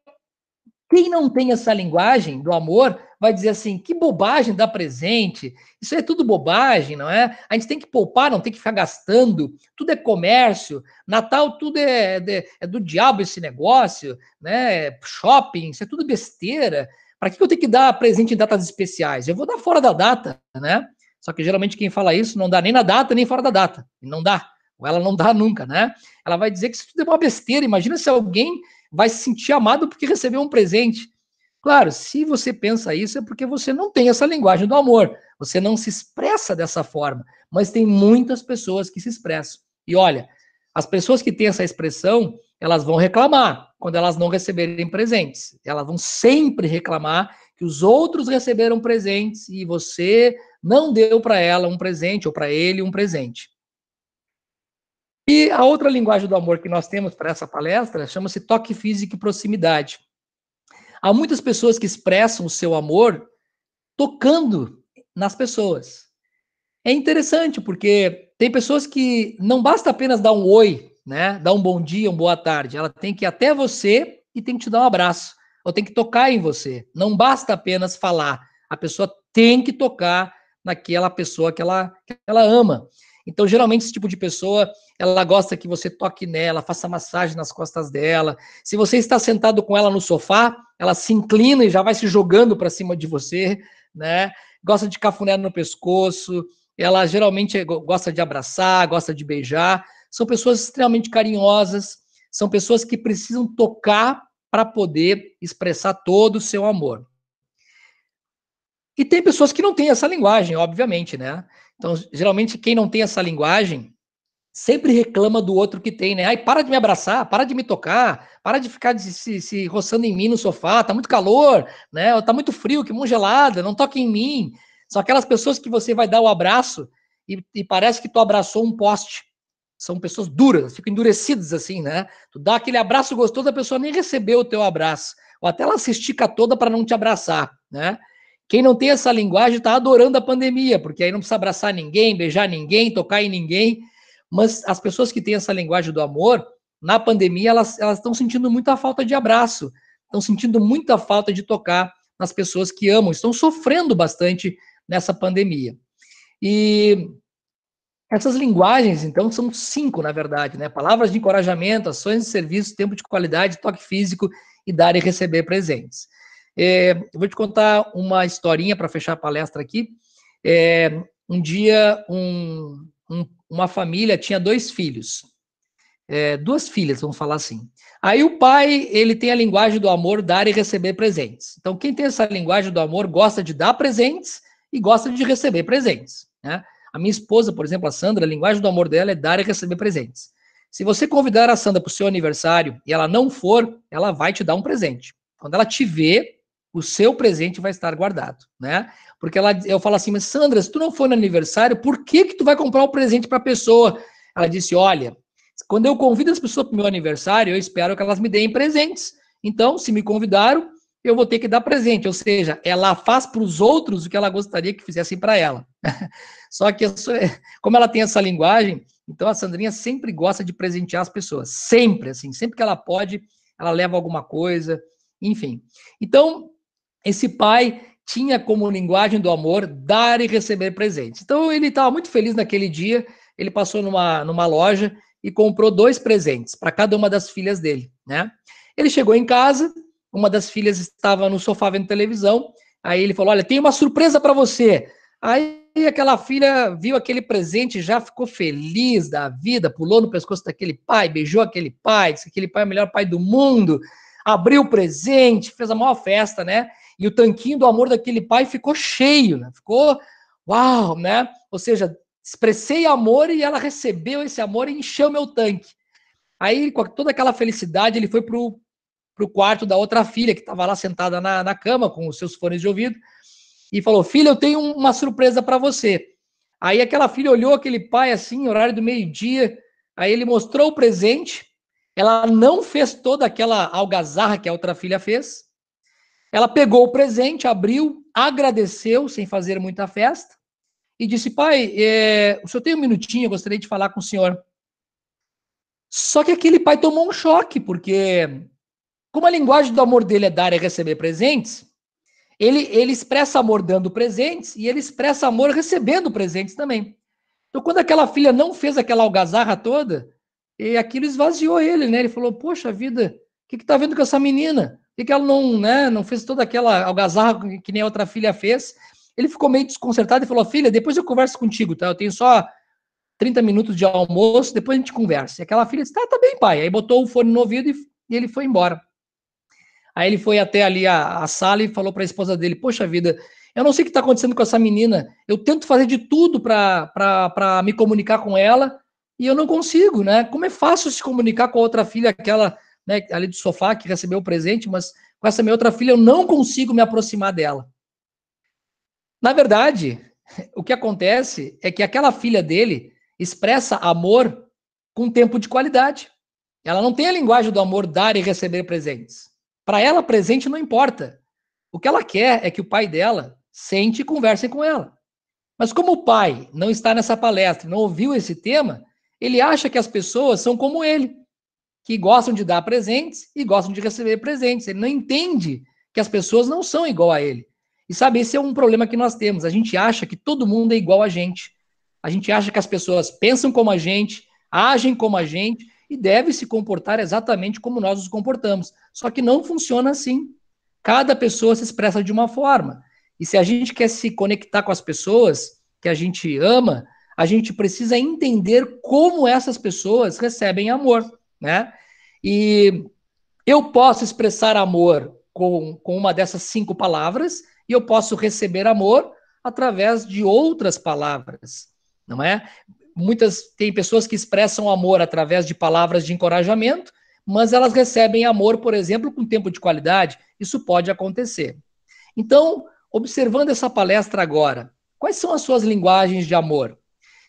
quem não tem essa linguagem do amor vai dizer assim, que bobagem dar presente, isso é tudo bobagem, não é? A gente tem que poupar, não tem que ficar gastando, tudo é comércio, Natal tudo é do diabo esse negócio, né? Shopping, isso é tudo besteira. Para que eu tenho que dar presente em datas especiais? Eu vou dar fora da data, né? Só que geralmente quem fala isso não dá nem na data, nem fora da data. Não dá. Ou ela não dá nunca, né? Ela vai dizer que isso tudo é uma besteira. Imagina se alguém vai se sentir amado porque recebeu um presente. Claro, se você pensa isso é porque você não tem essa linguagem do amor. Você não se expressa dessa forma. Mas tem muitas pessoas que se expressam. E olha, as pessoas que têm essa expressão, elas vão reclamar quando elas não receberem presentes. Elas vão sempre reclamar que os outros receberam presentes e você não deu para ela um presente ou para ele um presente. E a outra linguagem do amor que nós temos para essa palestra chama-se toque físico e proximidade. Há muitas pessoas que expressam o seu amor tocando nas pessoas. É interessante, porque tem pessoas que não basta apenas dar um oi, né? Dar um bom dia, uma boa tarde. Ela tem que ir até você e tem que te dar um abraço. Ou tem que tocar em você. Não basta apenas falar. A pessoa tem que tocar naquela pessoa que ela ama. Então, geralmente, esse tipo de pessoa, ela gosta que você toque nela, faça massagem nas costas dela. Se você está sentado com ela no sofá, ela se inclina e já vai se jogando para cima de você, né? Gosta de cafuné no pescoço. Ela geralmente gosta de abraçar, gosta de beijar. São pessoas extremamente carinhosas. São pessoas que precisam tocar para poder expressar todo o seu amor. E tem pessoas que não têm essa linguagem, obviamente, né? Então, geralmente, quem não tem essa linguagem sempre reclama do outro que tem, né? Ai, para de me abraçar, para de me tocar, para de ficar se roçando em mim no sofá, tá muito calor, né? Tá muito frio, que mão gelada, não toque em mim. São aquelas pessoas que você vai dar o abraço e parece que tu abraçou um poste. São pessoas duras, ficam endurecidas assim, né? Tu dá aquele abraço gostoso, a pessoa nem recebeu o teu abraço. Ou até ela se estica toda para não te abraçar, né? Quem não tem essa linguagem está adorando a pandemia, porque aí não precisa abraçar ninguém, beijar ninguém, tocar em ninguém. Mas as pessoas que têm essa linguagem do amor, na pandemia, elas estão sentindo muita falta de abraço, estão sentindo muita falta de tocar nas pessoas que amam, estão sofrendo bastante nessa pandemia. E essas linguagens, então, são 5, na verdade, né? Palavras de encorajamento, ações de serviço, tempo de qualidade, toque físico e dar e receber presentes. Eu vou te contar uma historinha para fechar a palestra aqui. Um dia, uma família tinha 2 filhos. 2 filhas, vamos falar assim. Aí o pai, ele tem a linguagem do amor, dar e receber presentes. Então, quem tem essa linguagem do amor gosta de dar presentes e gosta de receber presentes, né? A minha esposa, por exemplo, a Sandra, a linguagem do amor dela é dar e receber presentes. Se você convidar a Sandra para o seu aniversário e ela não for, ela vai te dar um presente. Quando ela te ver, o seu presente vai estar guardado, né? Porque eu falo assim, mas Sandra, se tu não for no aniversário, por que tu vai comprar um presente para a pessoa? Ela disse, olha, quando eu convido as pessoas para o meu aniversário, eu espero que elas me deem presentes. Então, se me convidaram, eu vou ter que dar presente. Ou seja, ela faz para os outros o que ela gostaria que fizessem para ela. Só que, como ela tem essa linguagem, então a Sandrinha sempre gosta de presentear as pessoas. Sempre, assim, sempre que ela pode, ela leva alguma coisa, enfim. Então, esse pai tinha como linguagem do amor dar e receber presentes. Então, ele estava muito feliz naquele dia. Ele passou numa loja e comprou 2 presentes para cada uma das filhas dele, né? Ele chegou em casa, uma das filhas estava no sofá vendo televisão, aí ele falou, olha, tem uma surpresa para você. Aí aquela filha viu aquele presente, já ficou feliz da vida, pulou no pescoço daquele pai, beijou aquele pai, disse que aquele pai é o melhor pai do mundo, abriu o presente, fez a maior festa, né? E o tanquinho do amor daquele pai ficou cheio, né? Ficou, uau, né? Ou seja, expressei amor e ela recebeu esse amor e encheu meu tanque. Aí, com toda aquela felicidade, ele foi pro quarto da outra filha, que estava lá sentada na cama, com os seus fones de ouvido, e falou, filha, eu tenho uma surpresa para você. Aí aquela filha olhou aquele pai assim, horário do meio-dia, aí ele mostrou o presente, ela não fez toda aquela algazarra que a outra filha fez, ela pegou o presente, abriu, agradeceu, sem fazer muita festa, e disse, pai, o senhor tem um minutinho, eu gostaria de falar com o senhor. Só que aquele pai tomou um choque, porque como a linguagem do amor dele é dar e receber presentes, ele expressa amor dando presentes e ele expressa amor recebendo presentes também. Então, quando aquela filha não fez aquela algazarra toda, e aquilo esvaziou ele, né? Ele falou, poxa vida, o que tá vendo com essa menina? Por que ela não, né, não fez toda aquela algazarra que nem a outra filha fez? Ele ficou meio desconcertado e falou, filha, depois eu converso contigo, tá? Eu tenho só 30 minutos de almoço, depois a gente conversa. E aquela filha disse, tá bem, pai. Aí botou o fone no ouvido e ele foi embora. Aí ele foi até ali a sala e falou para a esposa dele, poxa vida, eu não sei o que está acontecendo com essa menina, eu tento fazer de tudo para me comunicar com ela e eu não consigo, né? Como é fácil se comunicar com a outra filha, aquela, né, ali do sofá que recebeu o presente, mas com essa minha outra filha eu não consigo me aproximar dela. Na verdade, o que acontece é que aquela filha dele expressa amor com tempo de qualidade. Ela não tem a linguagem do amor dar e receber presentes. Para ela, presente não importa. O que ela quer é que o pai dela sente e converse com ela. Mas como o pai não está nessa palestra, não ouviu esse tema, ele acha que as pessoas são como ele, que gostam de dar presentes e gostam de receber presentes. Ele não entende que as pessoas não são igual a ele. E sabe, esse é um problema que nós temos. A gente acha que todo mundo é igual a gente. A gente acha que as pessoas pensam como a gente, agem como a gente e devem se comportar exatamente como nós nos comportamos. Só que não funciona assim. Cada pessoa se expressa de uma forma. E se a gente quer se conectar com as pessoas que a gente ama, a gente precisa entender como essas pessoas recebem amor, né? E eu posso expressar amor com uma dessas 5 palavras e eu posso receber amor através de outras palavras, não é? Tem pessoas que expressam amor através de palavras de encorajamento, mas elas recebem amor, por exemplo, com tempo de qualidade. Isso pode acontecer. Então, observando essa palestra agora, quais são as suas linguagens de amor?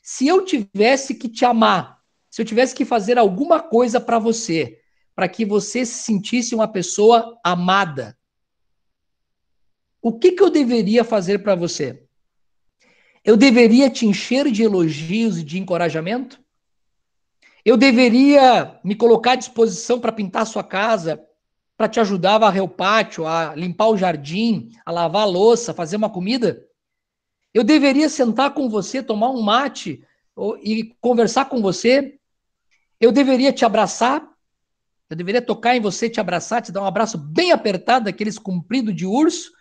Se eu tivesse que te amar, se eu tivesse que fazer alguma coisa para você, para que você se sentisse uma pessoa amada, o que eu deveria fazer para você? Eu deveria te encher de elogios e de encorajamento? Eu deveria me colocar à disposição para pintar a sua casa, para te ajudar a varrer o pátio, a limpar o jardim, a lavar a louça, fazer uma comida? Eu deveria sentar com você, tomar um mate e conversar com você? Eu deveria te abraçar? Eu deveria tocar em você, te abraçar, te dar um abraço bem apertado, daqueles comprido de urso?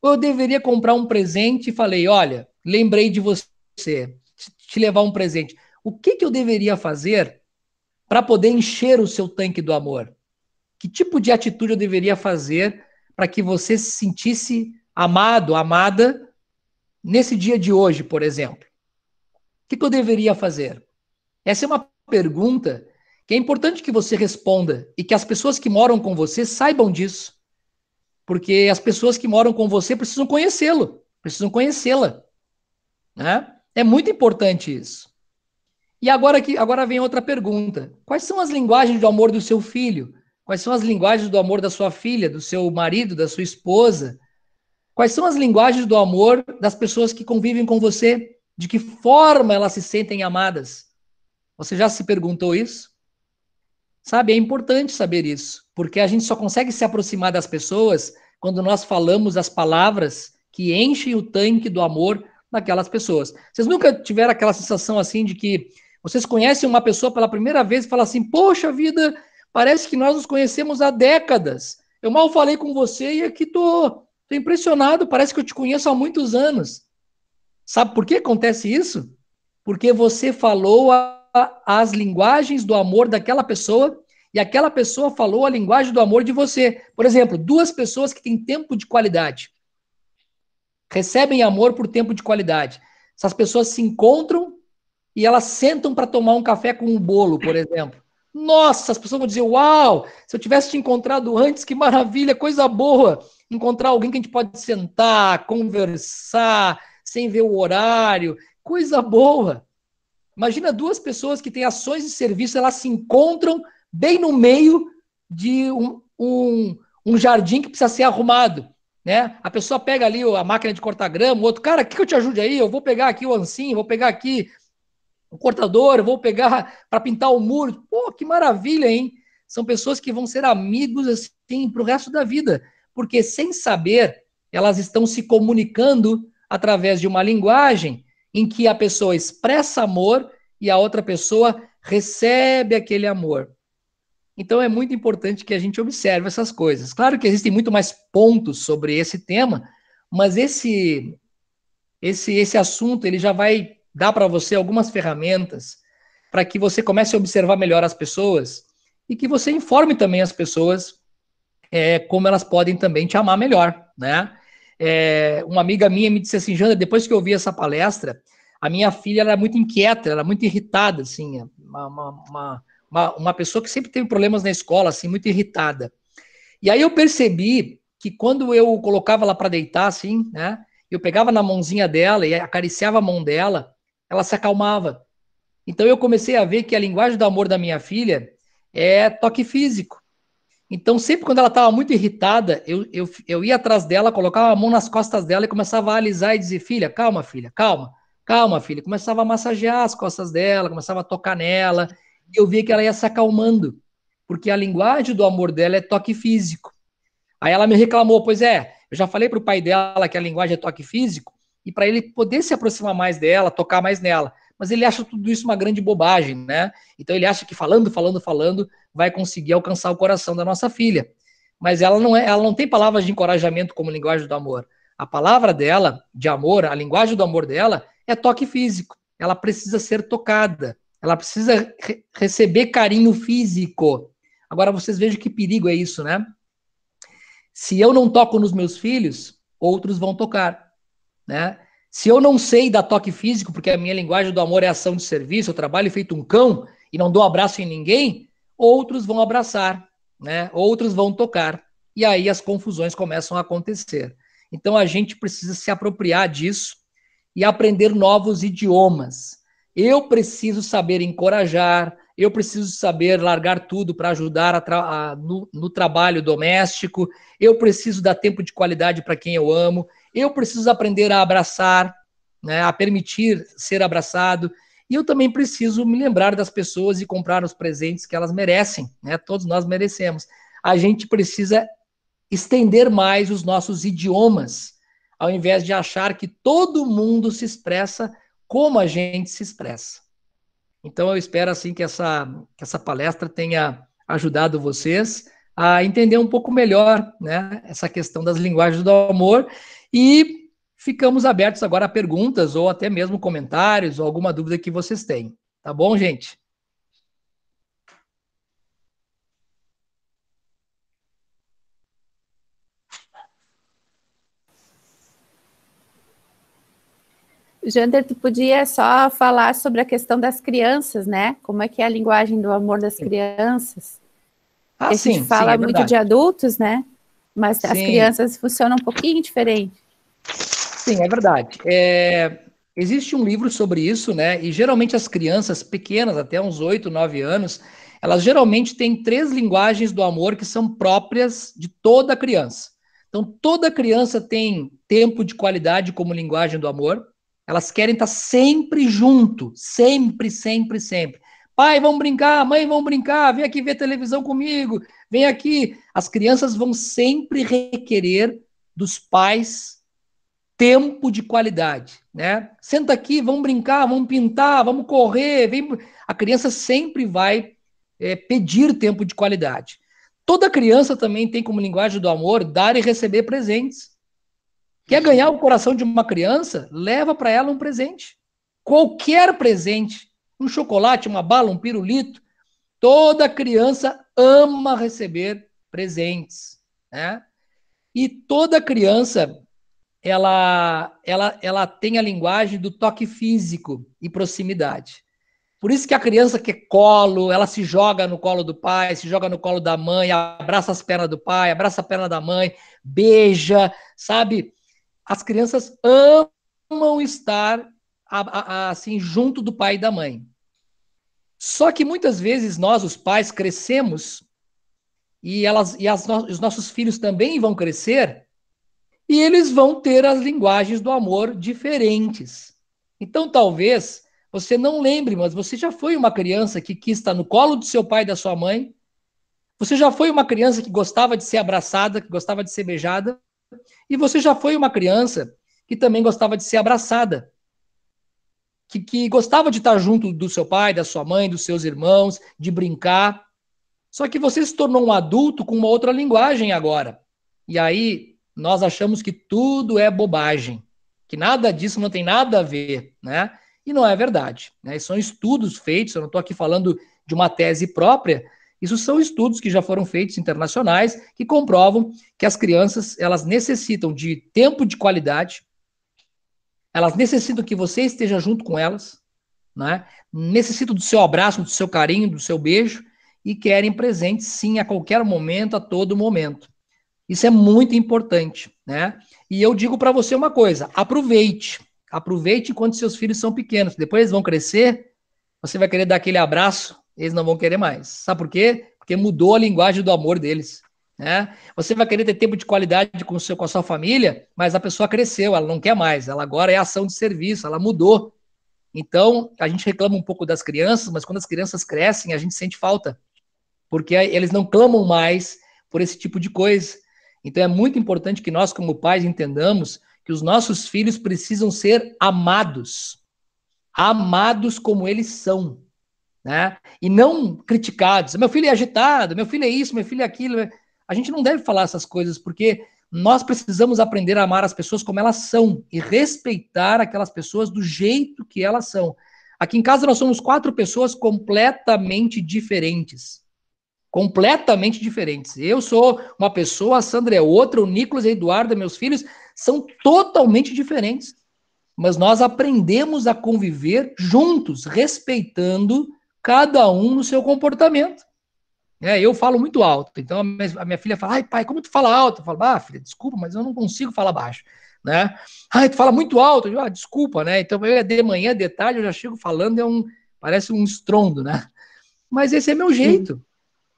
Ou eu deveria comprar um presente e falei, olha, lembrei de você, te levar um presente. O que eu deveria fazer para poder encher o seu tanque do amor? Que tipo de atitude eu deveria fazer para que você se sentisse amado, amada, nesse dia de hoje, por exemplo? O que eu deveria fazer? Essa é uma pergunta que é importante que você responda e que as pessoas que moram com você saibam disso. Porque as pessoas que moram com você precisam conhecê-lo, precisam conhecê-la, né? É muito importante isso. E agora vem outra pergunta. Quais são as linguagens do amor do seu filho? Quais são as linguagens do amor da sua filha, do seu marido, da sua esposa? Quais são as linguagens do amor das pessoas que convivem com você? De que forma elas se sentem amadas? Você já se perguntou isso? Sabe, é importante saber isso, porque a gente só consegue se aproximar das pessoas quando nós falamos as palavras que enchem o tanque do amor daquelas pessoas. Vocês nunca tiveram aquela sensação assim de que vocês conhecem uma pessoa pela primeira vez e falam assim, poxa vida, parece que nós nos conhecemos há décadas. Eu mal falei com você e aqui tô impressionado, parece que eu te conheço há muitos anos. Sabe por que acontece isso? Porque você falou as linguagens do amor daquela pessoa e aquela pessoa falou a linguagem do amor de você. Por exemplo, duas pessoas que têm tempo de qualidade, recebem amor por tempo de qualidade. Essas pessoas se encontram e elas sentam para tomar um café com um bolo, por exemplo. Nossa, as pessoas vão dizer, uau, se eu tivesse te encontrado antes, que maravilha, coisa boa. Encontrar alguém que a gente pode sentar, conversar, sem ver o horário, coisa boa. Imagina duas pessoas que têm ações de serviço, elas se encontram bem no meio de um jardim que precisa ser arrumado, né? A pessoa pega ali a máquina de cortar grama, o outro, cara, quer que eu te ajude aí? Eu vou pegar aqui o ancinho, vou pegar aqui o cortador, eu vou pegar para pintar o muro. Pô, que maravilha, hein? São pessoas que vão ser amigos assim para o resto da vida, porque sem saber, elas estão se comunicando através de uma linguagem em que a pessoa expressa amor e a outra pessoa recebe aquele amor. Então é muito importante que a gente observe essas coisas. Claro que existem muito mais pontos sobre esse tema, mas esse assunto ele já vai dar para você algumas ferramentas para que você comece a observar melhor as pessoas e que você informe também as pessoas como elas podem também te amar melhor, né? Uma amiga minha me disse assim, Jana, depois que eu ouvi essa palestra, a minha filha era muito inquieta, ela era muito irritada, assim, uma pessoa que sempre teve problemas na escola, assim, muito irritada. E aí eu percebi que quando eu colocava ela para deitar, assim, né, eu pegava na mãozinha dela e acariciava a mão dela, ela se acalmava. Então eu comecei a ver que a linguagem do amor da minha filha é toque físico. Então, sempre quando ela estava muito irritada, eu ia atrás dela, colocava a mão nas costas dela e começava a alisar e dizer, filha, calma, calma, filha. Começava a massagear as costas dela, começava a tocar nela, e eu via que ela ia se acalmando, porque a linguagem do amor dela é toque físico. Aí ela me reclamou, pois eu já falei para o pai dela que a linguagem é toque físico, e para ele poder se aproximar mais dela, tocar mais nela. Mas ele acha tudo isso uma grande bobagem, né? Então ele acha que falando, vai conseguir alcançar o coração da nossa filha. Mas ela não tem palavras de encorajamento como linguagem do amor. A palavra dela, de amor, a linguagem do amor dela é toque físico. Ela precisa ser tocada. Ela precisa receber carinho físico. Agora vocês vejam que perigo é isso, né? Se eu não toco nos meus filhos, outros vão tocar, né? Se eu não sei dar toque físico, porque a minha linguagem do amor é ação de serviço, eu trabalho feito um cão e não dou abraço em ninguém, outros vão abraçar, né? Outros vão tocar. E aí as confusões começam a acontecer. Então a gente precisa se apropriar disso e aprender novos idiomas. Eu preciso saber encorajar, eu preciso saber largar tudo para ajudar no trabalho doméstico, eu preciso dar tempo de qualidade para quem eu amo, eu preciso aprender a abraçar, né, a permitir ser abraçado, e eu também preciso me lembrar das pessoas e comprar os presentes que elas merecem, né? Todos nós merecemos. A gente precisa estender mais os nossos idiomas, ao invés de achar que todo mundo se expressa como a gente se expressa. Então, eu espero assim que essa palestra tenha ajudado vocês a entender um pouco melhor, né, essa questão das linguagens do amor, e ficamos abertos agora a perguntas ou até mesmo comentários ou alguma dúvida que vocês tenham. Tá bom, gente? Jander, tu podia só falar sobre a questão das crianças, né? Como é que é a linguagem do amor das crianças? A gente fala muito de adultos, né? Mas as crianças funcionam um pouquinho diferente. Sim, é verdade. Existe um livro sobre isso, né? E geralmente as crianças pequenas, até uns 8, 9 anos, elas geralmente têm 3 linguagens do amor que são próprias de toda criança. Então, toda criança tem tempo de qualidade como linguagem do amor. Elas querem estar sempre junto, sempre, sempre, sempre. Pai, vamos brincar, mãe, vamos brincar, vem aqui ver televisão comigo, vem aqui. As crianças vão sempre requerer dos pais tempo de qualidade, né? Senta aqui, vamos brincar, vamos pintar, vamos correr. A criança sempre vai pedir tempo de qualidade. Toda criança também tem como linguagem do amor dar e receber presentes. Quer ganhar o coração de uma criança? Leva para ela um presente. Qualquer presente. Um chocolate, uma bala, um pirulito. Toda criança ama receber presentes, né? E toda criança, ela tem a linguagem do toque físico e proximidade. Por isso que a criança quer colo, ela se joga no colo do pai, se joga no colo da mãe, abraça as pernas do pai, abraça a perna da mãe, beija, sabe? As crianças amam estar assim junto do pai e da mãe. Só que muitas vezes nós, os pais, crescemos e os nossos filhos também vão crescer e eles vão ter as linguagens do amor diferentes. Então, talvez você não lembre, mas você já foi uma criança que quis estar no colo do seu pai e da sua mãe. Você já foi uma criança que gostava de ser abraçada, que gostava de ser beijada. E você já foi uma criança que também gostava de ser abraçada. Que gostava de estar junto do seu pai, da sua mãe, dos seus irmãos, de brincar. Só que você se tornou um adulto com uma outra linguagem agora. E aí nós achamos que tudo é bobagem, que nada disso não tem nada a ver, né? E não é verdade, né? São estudos feitos, eu não estou aqui falando de uma tese própria, isso são estudos que já foram feitos internacionais que comprovam que as crianças, elas necessitam de tempo de qualidade, elas necessitam que você esteja junto com elas, né? Necessitam do seu abraço, do seu carinho, do seu beijo e querem presentes, sim, a qualquer momento, a todo momento. Isso é muito importante, né? E eu digo para você uma coisa, aproveite enquanto seus filhos são pequenos. Depois eles vão crescer, você vai querer dar aquele abraço, eles não vão querer mais. Sabe por quê? Porque mudou a linguagem do amor deles, né? Você vai querer ter tempo de qualidade com a sua família, mas a pessoa cresceu, ela não quer mais, ela agora é ação de serviço, ela mudou. Então, a gente reclama um pouco das crianças, mas quando as crianças crescem, a gente sente falta, porque eles não clamam mais por esse tipo de coisa. Então, é muito importante que nós, como pais, entendamos que os nossos filhos precisam ser amados como eles são, né? E não criticados. Meu filho é agitado, meu filho é isso, meu filho é aquilo. A gente não deve falar essas coisas, porque nós precisamos aprender a amar as pessoas como elas são e respeitar aquelas pessoas do jeito que elas são. Aqui em casa nós somos 4 pessoas completamente diferentes. Completamente diferentes. Eu sou uma pessoa, a Sandra é outra, o Nicolas e a Eduarda, meus filhos, são totalmente diferentes. Mas nós aprendemos a conviver juntos, respeitando cada um no seu comportamento. Eu falo muito alto, então a minha filha fala, ai pai, como tu fala alto? Eu falo, filha, desculpa, mas eu não consigo falar baixo, né? Ai, tu fala muito alto, eu, desculpa, né? Então eu de manhã, de tarde, eu já chego falando, parece um estrondo, né? Mas esse é meu jeito.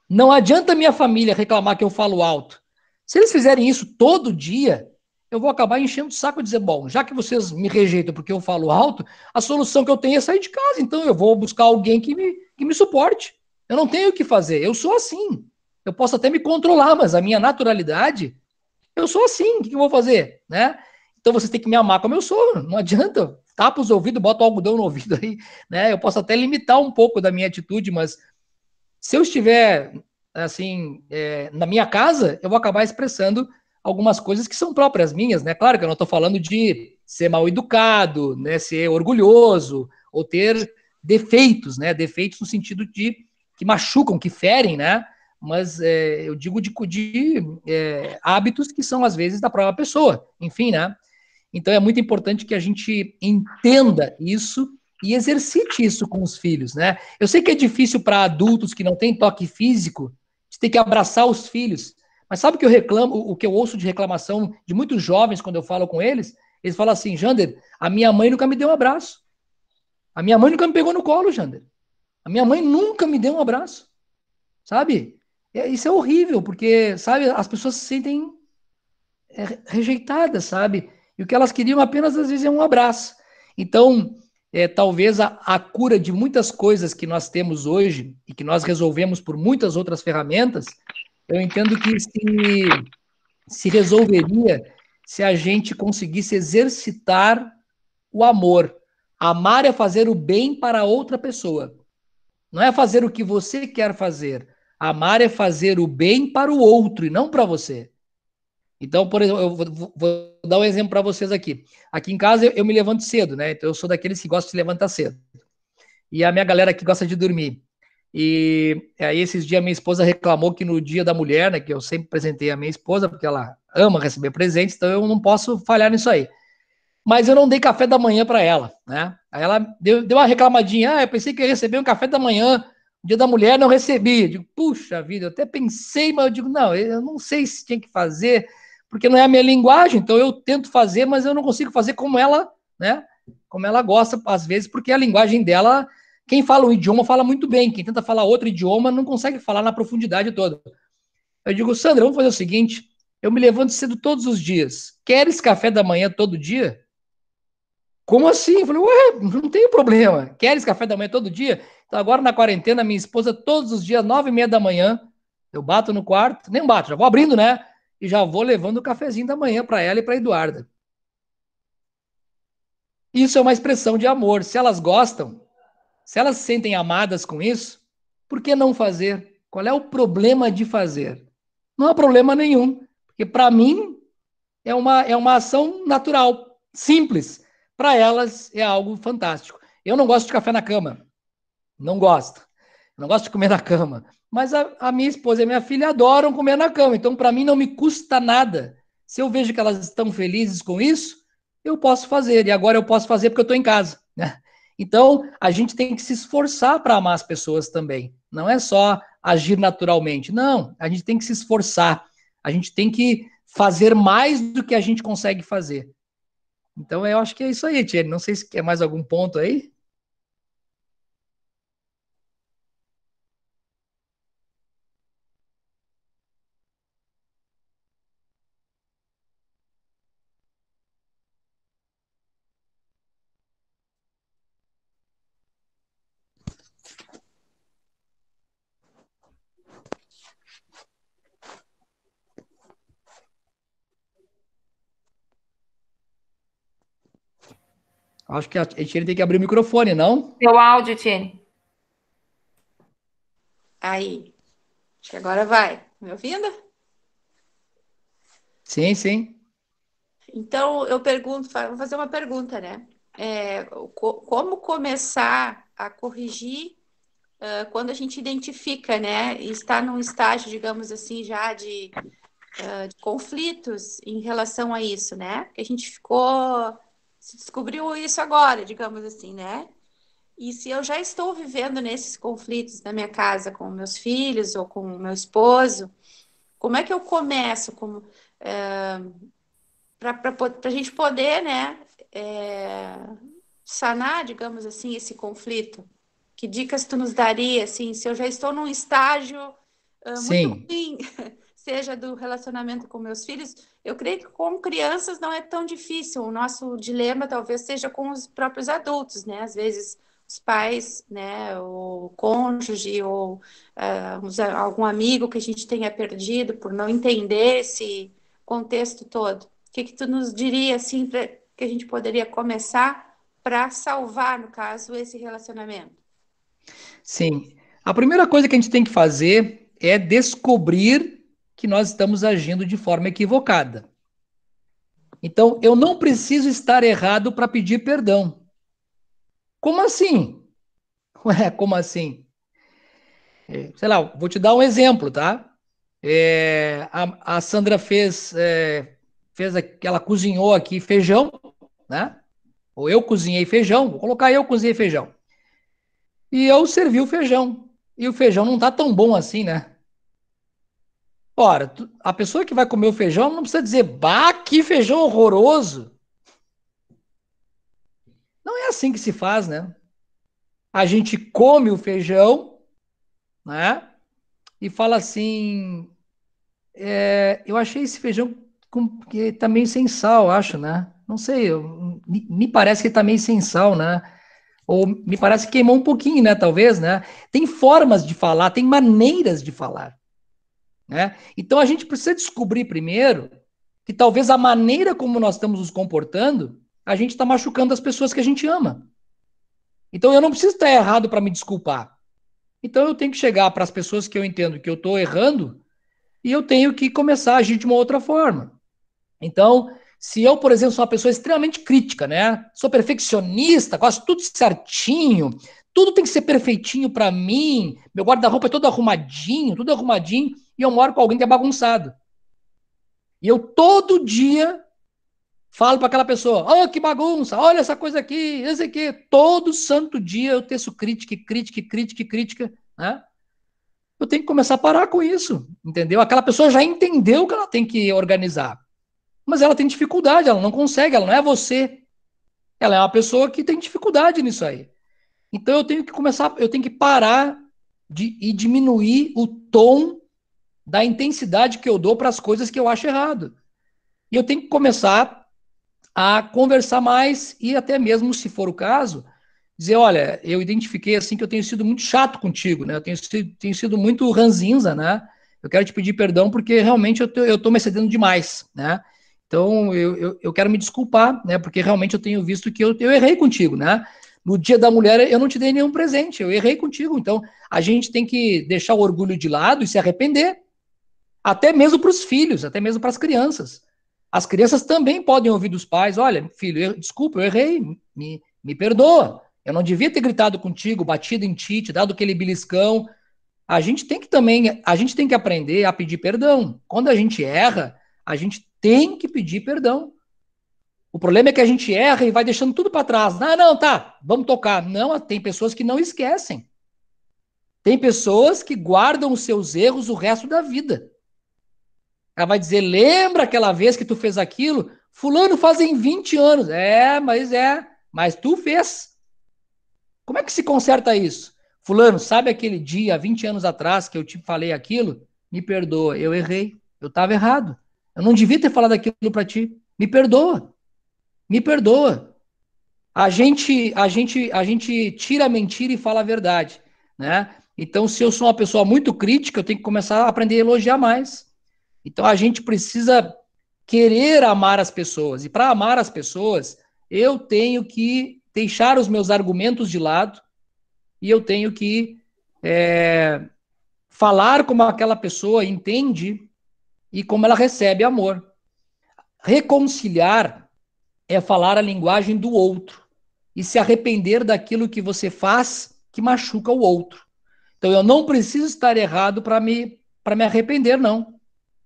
Não adianta minha família reclamar que eu falo alto. Se eles fizerem isso todo dia, eu vou acabar enchendo o saco e dizer, bom, já que vocês me rejeitam porque eu falo alto, a solução que eu tenho é sair de casa, então eu vou buscar alguém que me suporte. Eu não tenho o que fazer, eu sou assim. Eu posso até me controlar, mas a minha naturalidade, eu sou assim, o que eu vou fazer, né? Então vocês têm que me amar como eu sou, não adianta, tapa os ouvidos, bota o algodão no ouvido aí, né? Eu posso até limitar um pouco da minha atitude, mas se eu estiver, assim, na minha casa, eu vou acabar expressando algumas coisas que são próprias minhas, né? Claro que eu não estou falando de ser mal educado, né? Ser orgulhoso, ou ter defeitos, né? Defeitos no sentido de que machucam, que ferem, né? Mas eu digo de hábitos que são, às vezes, da própria pessoa. Enfim, né? Então, é muito importante que a gente entenda isso e exercite isso com os filhos, né? Eu sei que é difícil para adultos que não têm toque físico, de ter que abraçar os filhos, mas sabe o que eu reclamo, o que eu ouço de reclamação de muitos jovens quando eu falo com eles? Eles falam assim, Jander, a minha mãe nunca me deu um abraço. A minha mãe nunca me pegou no colo, Jander. A minha mãe nunca me deu um abraço. Sabe? Isso é horrível, porque, sabe, as pessoas se sentem rejeitadas, sabe? E o que elas queriam apenas, às vezes, é um abraço. Então, talvez a cura de muitas coisas que nós temos hoje e que nós resolvemos por muitas outras ferramentas, eu entendo que se resolveria se a gente conseguisse exercitar o amor. Amar é fazer o bem para outra pessoa. Não é fazer o que você quer fazer. Amar é fazer o bem para o outro e não para você. Então, por exemplo, eu vou dar um exemplo para vocês aqui. Aqui em casa eu me levanto cedo, né? Então eu sou daqueles que gostam de se levantar cedo. E a minha galera aqui gosta de dormir. E aí esses dias minha esposa reclamou que no Dia da Mulher, né, que eu sempre presentei a minha esposa, porque ela ama receber presentes, então eu não posso falhar nisso aí. Mas eu não dei café da manhã para ela, né? Aí ela deu uma reclamadinha, eu pensei que eu ia receber um café da manhã, Dia da Mulher, não recebi. Eu digo, puxa vida, eu até pensei, mas eu digo, não, eu não sei se tinha que fazer, porque não é a minha linguagem, então eu tento fazer, mas eu não consigo fazer como ela, né? Como ela gosta, às vezes, porque a linguagem dela, quem fala um idioma fala muito bem, quem tenta falar outro idioma não consegue falar na profundidade toda. Eu digo, Sandra, vamos fazer o seguinte, eu me levanto cedo todos os dias, queres café da manhã todo dia? Como assim? Eu falei, ué, não tem problema. Queres café da manhã todo dia? Então, agora na quarentena, minha esposa, todos os dias, 9h30 da manhã, eu bato no quarto, nem bato, já vou abrindo, né? E já vou levando o cafezinho da manhã para ela e para Eduarda. Isso é uma expressão de amor. Se elas gostam, se elas se sentem amadas com isso, por que não fazer? Qual é o problema de fazer? Não há problema nenhum, porque para mim é uma ação natural, simples. Para elas é algo fantástico. Eu não gosto de café na cama. Não gosto. Não gosto de comer na cama. Mas a minha esposa e a minha filha adoram comer na cama. Então, para mim, não me custa nada. Se eu vejo que elas estão felizes com isso, eu posso fazer. E agora eu posso fazer porque eu estou em casa, né? Então, a gente tem que se esforçar para amar as pessoas também. Não é só agir naturalmente. Não, a gente tem que se esforçar. A gente tem que fazer mais do que a gente consegue fazer. Então, eu acho que é isso aí, Thierry. Não sei se quer mais algum ponto aí. Acho que a Thierry tem que abrir o microfone, não? Seu áudio, Tiene. Aí, acho que agora vai. Me ouvindo? Sim, sim. Então, eu pergunto, vou fazer uma pergunta, né? Como começar a corrigir quando a gente identifica, né? E está num estágio, digamos assim, já de conflitos em relação a isso, né? Que a gente se descobriu isso agora, digamos assim, né? E se eu já estou vivendo nesses conflitos na minha casa com meus filhos ou com o meu esposo, como é que eu começo para a gente poder, né, sanar, digamos assim, esse conflito? Que dicas tu nos daria, assim, se eu já estou num estágio muito Sim. ruim, seja do relacionamento com meus filhos, eu creio que com crianças não é tão difícil. O nosso dilema talvez seja com os próprios adultos, né? Às vezes os pais, né, o cônjuge ou algum amigo que a gente tenha perdido por não entender esse contexto todo. O que tu nos diria, assim, que a gente poderia começar para salvar, no caso, esse relacionamento? Sim. A primeira coisa que a gente tem que fazer é descobrir que nós estamos agindo de forma equivocada. Então, eu não preciso estar errado para pedir perdão. Como assim? Ué, como assim? Sei lá, vou te dar um exemplo, tá? A Sandra ela cozinhou aqui feijão, né? Ou eu cozinhei feijão, vou colocar eu cozinhei feijão. E eu servi o feijão. E o feijão não tá tão bom assim, né? Ora, a pessoa que vai comer o feijão não precisa dizer, bah, que feijão horroroso. Não é assim que se faz, né? A gente come o feijão, né? E fala assim, eu achei esse feijão que tá meio sem sal, acho, né? Não sei, me parece que tá meio sem sal, né? Ou me parece que queimou um pouquinho, né? Talvez, né? Tem formas de falar, tem maneiras de falar, né? Então a gente precisa descobrir primeiro que talvez a maneira como nós estamos nos comportando, a gente está machucando as pessoas que a gente ama. Então eu não preciso estar errado para me desculpar. Então eu tenho que chegar para as pessoas que eu entendo que eu estou errando e eu tenho que começar a agir de uma outra forma. Então, se eu, por exemplo, sou uma pessoa extremamente crítica, né? Sou perfeccionista, gosto tudo certinho, tudo tem que ser perfeitinho para mim, meu guarda-roupa é todo arrumadinho, tudo arrumadinho, e eu moro com alguém que é bagunçado. E eu todo dia falo para aquela pessoa, olha que bagunça, olha essa coisa aqui, esse aqui. Todo santo dia eu teço crítica, né? Eu tenho que começar a parar com isso, entendeu? Aquela pessoa já entendeu que ela tem que organizar, mas ela tem dificuldade, ela não consegue, ela não é você. Ela é uma pessoa que tem dificuldade nisso aí. Então eu tenho que começar, eu tenho que parar e diminuir o tom da intensidade que eu dou para as coisas que eu acho errado. E eu tenho que começar a conversar mais e até mesmo, se for o caso, dizer, olha, eu identifiquei assim que eu tenho sido muito chato contigo, né? Eu tenho sido muito ranzinza, né? Eu quero te pedir perdão porque realmente eu tô me excedendo demais, né? Então, eu quero me desculpar, né? Porque realmente eu tenho visto que eu errei contigo, né? No Dia da Mulher, eu não te dei nenhum presente, eu errei contigo. Então, a gente tem que deixar o orgulho de lado e se arrepender. Até mesmo para os filhos, até mesmo para as crianças. As crianças também podem ouvir dos pais, olha, filho, desculpa, eu errei, me perdoa. Eu não devia ter gritado contigo, batido em ti, te dado aquele beliscão. A gente tem que aprender a pedir perdão. Quando a gente erra, a gente tem que pedir perdão. O problema é que a gente erra e vai deixando tudo para trás. Não, tá, vamos tocar. Não, tem pessoas que não esquecem. Tem pessoas que guardam os seus erros o resto da vida. Ela vai dizer, lembra aquela vez que tu fez aquilo? Fulano fazem 20 anos. Mas tu fez. Como é que se conserta isso? Fulano, sabe aquele dia, 20 anos atrás, que eu te falei aquilo? Me perdoa, eu errei. Eu estava errado. Eu não devia ter falado aquilo para ti. Me perdoa. Me perdoa. A gente tira a mentira e fala a verdade, né? Então, se eu sou uma pessoa muito crítica, eu tenho que começar a aprender a elogiar mais. Então, a gente precisa querer amar as pessoas. E para amar as pessoas, eu tenho que deixar os meus argumentos de lado e eu tenho que falar como aquela pessoa entende e como ela recebe amor. Reconciliar é falar a linguagem do outro e se arrepender daquilo que você faz que machuca o outro. Então, eu não preciso estar errado para me arrepender, não.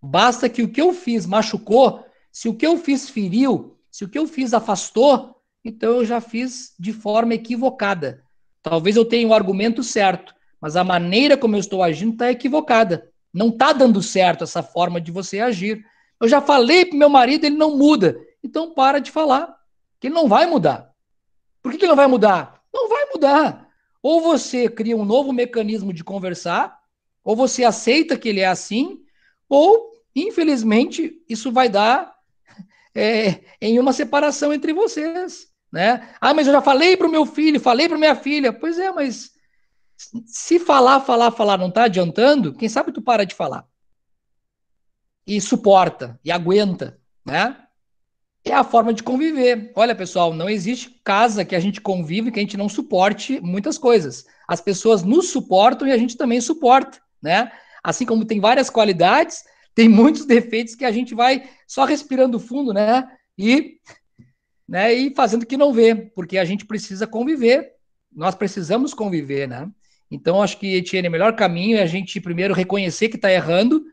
Basta que o que eu fiz machucou, se o que eu fiz feriu, se o que eu fiz afastou, então eu já fiz de forma equivocada. Talvez eu tenha o argumento certo, mas a maneira como eu estou agindo está equivocada. Não está dando certo essa forma de você agir. Eu já falei para meu marido, ele não muda. Então para de falar, que ele não vai mudar. Por que ele não vai mudar? Não vai mudar. Ou você cria um novo mecanismo de conversar, ou você aceita que ele é assim, ou, infelizmente, isso vai dar em uma separação entre vocês, né? Ah, mas eu já falei para o meu filho, falei para minha filha. Pois é, mas se falar não está adiantando, quem sabe tu para de falar. E suporta, e aguenta, né? É a forma de conviver. Olha, pessoal, não existe casa que a gente convive que a gente não suporte muitas coisas. As pessoas nos suportam e a gente também suporta, né? Assim como tem várias qualidades, tem muitos defeitos que a gente vai só respirando fundo, né? E fazendo que não vê, porque a gente precisa conviver. Nós precisamos conviver, né? Então, acho que, Etienne, o melhor caminho é a gente primeiro reconhecer que está errando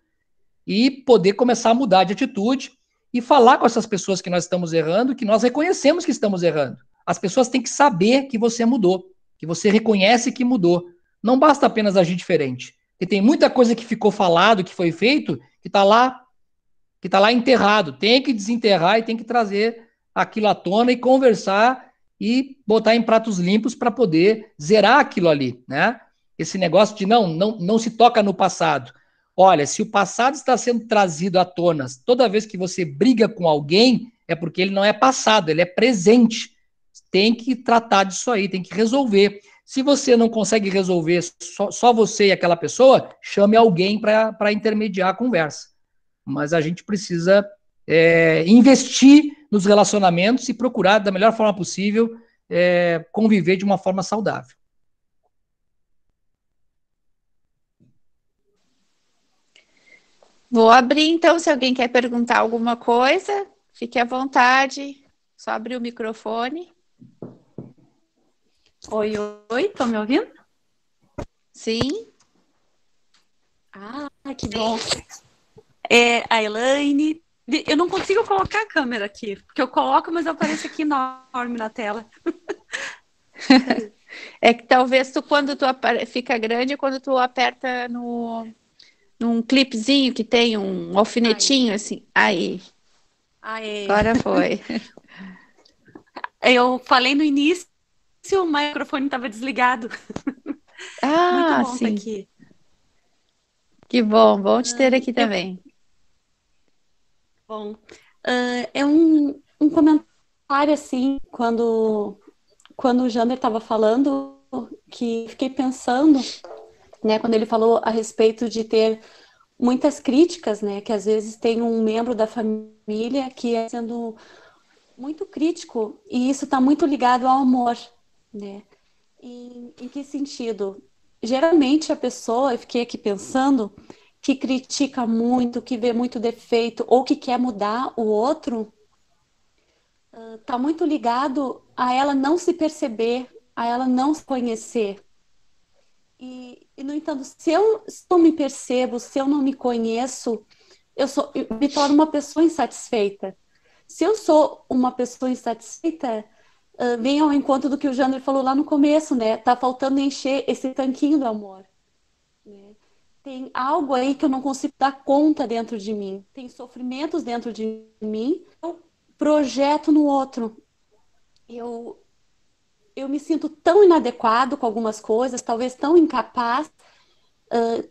e poder começar a mudar de atitude e falar com essas pessoas que nós estamos errando, que nós reconhecemos que estamos errando. As pessoas têm que saber que você mudou, que você reconhece que mudou. Não basta apenas agir diferente. Porque tem muita coisa que ficou falado, que foi feito, que está lá enterrado. Tem que desenterrar e tem que trazer aquilo à tona e conversar e botar em pratos limpos para poder zerar aquilo ali, né? Esse negócio de não se toca no passado. Olha, se o passado está sendo trazido à tona toda vez que você briga com alguém, é porque ele não é passado, ele é presente. Tem que tratar disso aí, tem que resolver. Se você não consegue resolver só você e aquela pessoa, chame alguém para intermediar a conversa. Mas a gente precisa investir nos relacionamentos e procurar, da melhor forma possível, conviver de uma forma saudável. Vou abrir, então, se alguém quer perguntar alguma coisa, fique à vontade, só abrir o microfone. Oi, estão me ouvindo? Sim. Ah, que bom. A Elaine. Eu não consigo colocar a câmera aqui, porque eu coloco, mas aparece aqui enorme na tela. É que talvez quando tu fica grande, quando tu aperta num clipezinho que tem um alfinetinho, assim. Aí. Agora foi. Eu falei no início, o microfone estava desligado. Muito bom sim. estar aqui. Que bom te ter aqui também. Bom, é um comentário, assim, quando o Jander estava falando, que fiquei pensando, né, quando ele falou a respeito de ter muitas críticas, né, que às vezes tem um membro da família que é sendo muito crítico, e isso está muito ligado ao amor, né? Em que sentido? Geralmente a pessoa, eu fiquei aqui pensando, que critica muito, que vê muito defeito, ou que quer mudar o outro, está muito ligado a ela não se perceber, a ela não se conhecer. E no entanto, se eu não me percebo, se eu não me conheço, eu me torno uma pessoa insatisfeita. Se eu sou uma pessoa insatisfeita, vem ao encontro do que o Jander falou lá no começo, né? Tá faltando encher esse tanquinho do amor. Né? Tem algo aí que eu não consigo dar conta dentro de mim. Tem sofrimentos dentro de mim. Eu projeto no outro. Eu me sinto tão inadequado com algumas coisas, talvez tão incapaz,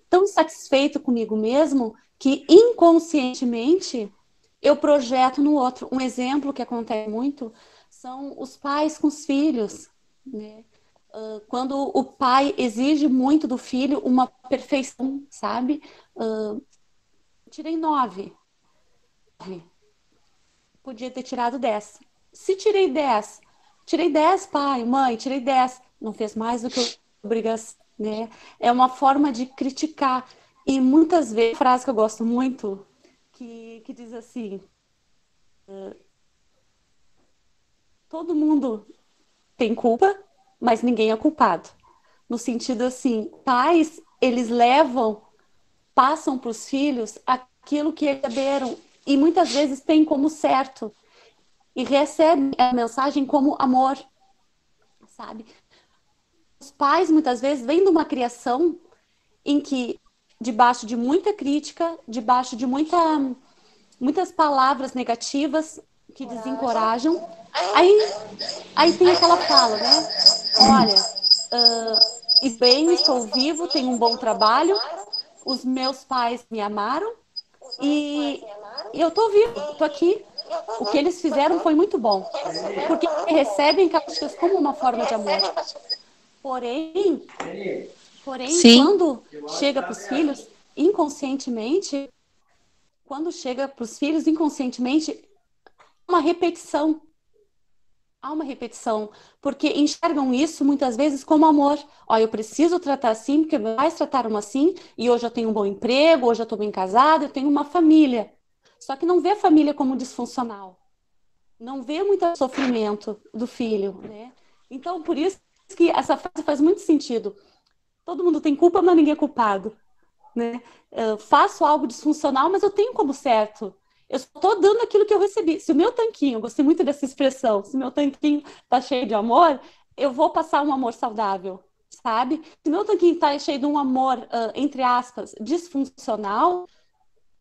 tão insatisfeito comigo mesmo, que inconscientemente eu projeto no outro. Um exemplo que acontece muito são os pais com os filhos, né? Quando o pai exige muito do filho uma perfeição, sabe? Tirei 9. Podia ter tirado 10. Se tirei 10, pai, mãe, tirei 10. Não fez mais do que obrigação, né? É uma forma de criticar. E muitas vezes, frase que eu gosto muito, que diz assim, todo mundo tem culpa, mas ninguém é culpado. No sentido assim, pais, eles passam para os filhos aquilo que eles receberam e muitas vezes têm como certo e recebem a mensagem como amor, sabe? Os pais muitas vezes vêm de uma criação em que, debaixo de muita crítica, debaixo de muitas palavras negativas que desencorajam, aí tem aquela fala, né? Olha, bem, estou vivo, tenho um bom trabalho, os meus pais me amaram e eu estou vivo, estou aqui. O que eles fizeram foi muito bom, porque recebem aquelas como uma forma de amor. Porém, quando chega para os filhos, inconscientemente, há uma repetição, porque enxergam isso muitas vezes como amor. Ó, eu preciso tratar assim, porque vais tratar uma assim, e hoje eu tenho um bom emprego, hoje eu estou bem casada, eu tenho uma família. Só que não vê a família como disfuncional. Não vê muito sofrimento do filho, né? Então, por isso que essa frase faz muito sentido. Todo mundo tem culpa, mas ninguém é culpado, né? Eu faço algo disfuncional, mas eu tenho como certo. Eu estou dando aquilo que eu recebi. Se o meu tanquinho, eu gostei muito dessa expressão, se o meu tanquinho está cheio de amor, eu vou passar um amor saudável, sabe? Se o meu tanquinho está cheio de um amor, entre aspas, disfuncional,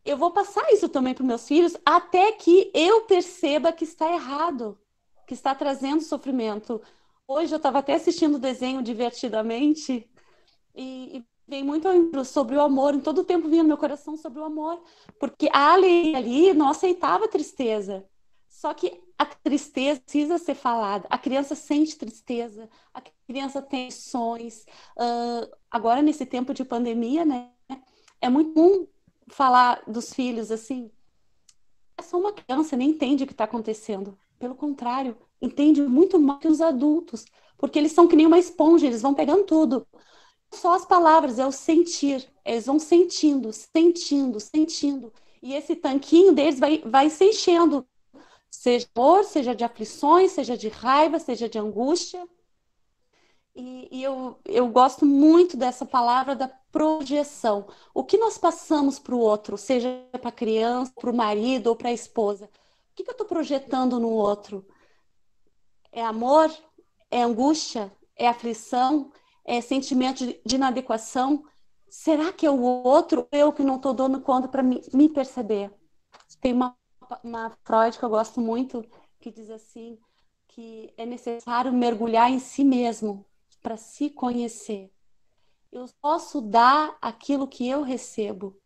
eu vou passar isso também para os meus filhos até que eu perceba que está errado, que está trazendo sofrimento. Hoje eu estava até assistindo o desenho Divertidamente e vem muito sobre o amor, em todo o tempo vinha no meu coração sobre o amor, porque a alegria ali não aceitava a tristeza. Só que a tristeza precisa ser falada. A criança sente tristeza, a criança tem emoções. Agora, nesse tempo de pandemia, né, é muito comum falar dos filhos assim, só uma criança, nem entende o que está acontecendo. Pelo contrário, entende muito mais que os adultos, porque eles são que nem uma esponja, eles vão pegando tudo. Só as palavras, é o sentir. Eles vão sentindo, sentindo, sentindo. E esse tanquinho deles vai se enchendo. Seja de amor, seja de aflições, seja de raiva, seja de angústia. E eu gosto muito dessa palavra da projeção. O que nós passamos para o outro, seja para a criança, para o marido ou para a esposa, o que eu estou projetando no outro? É amor? É angústia? É aflição? É sentimento de inadequação? Será que é o outro ou eu que não estou dando conta para me perceber? Tem uma Freud que eu gosto muito que diz assim, que é necessário mergulhar em si mesmo para se conhecer. Eu posso dar aquilo que eu recebo.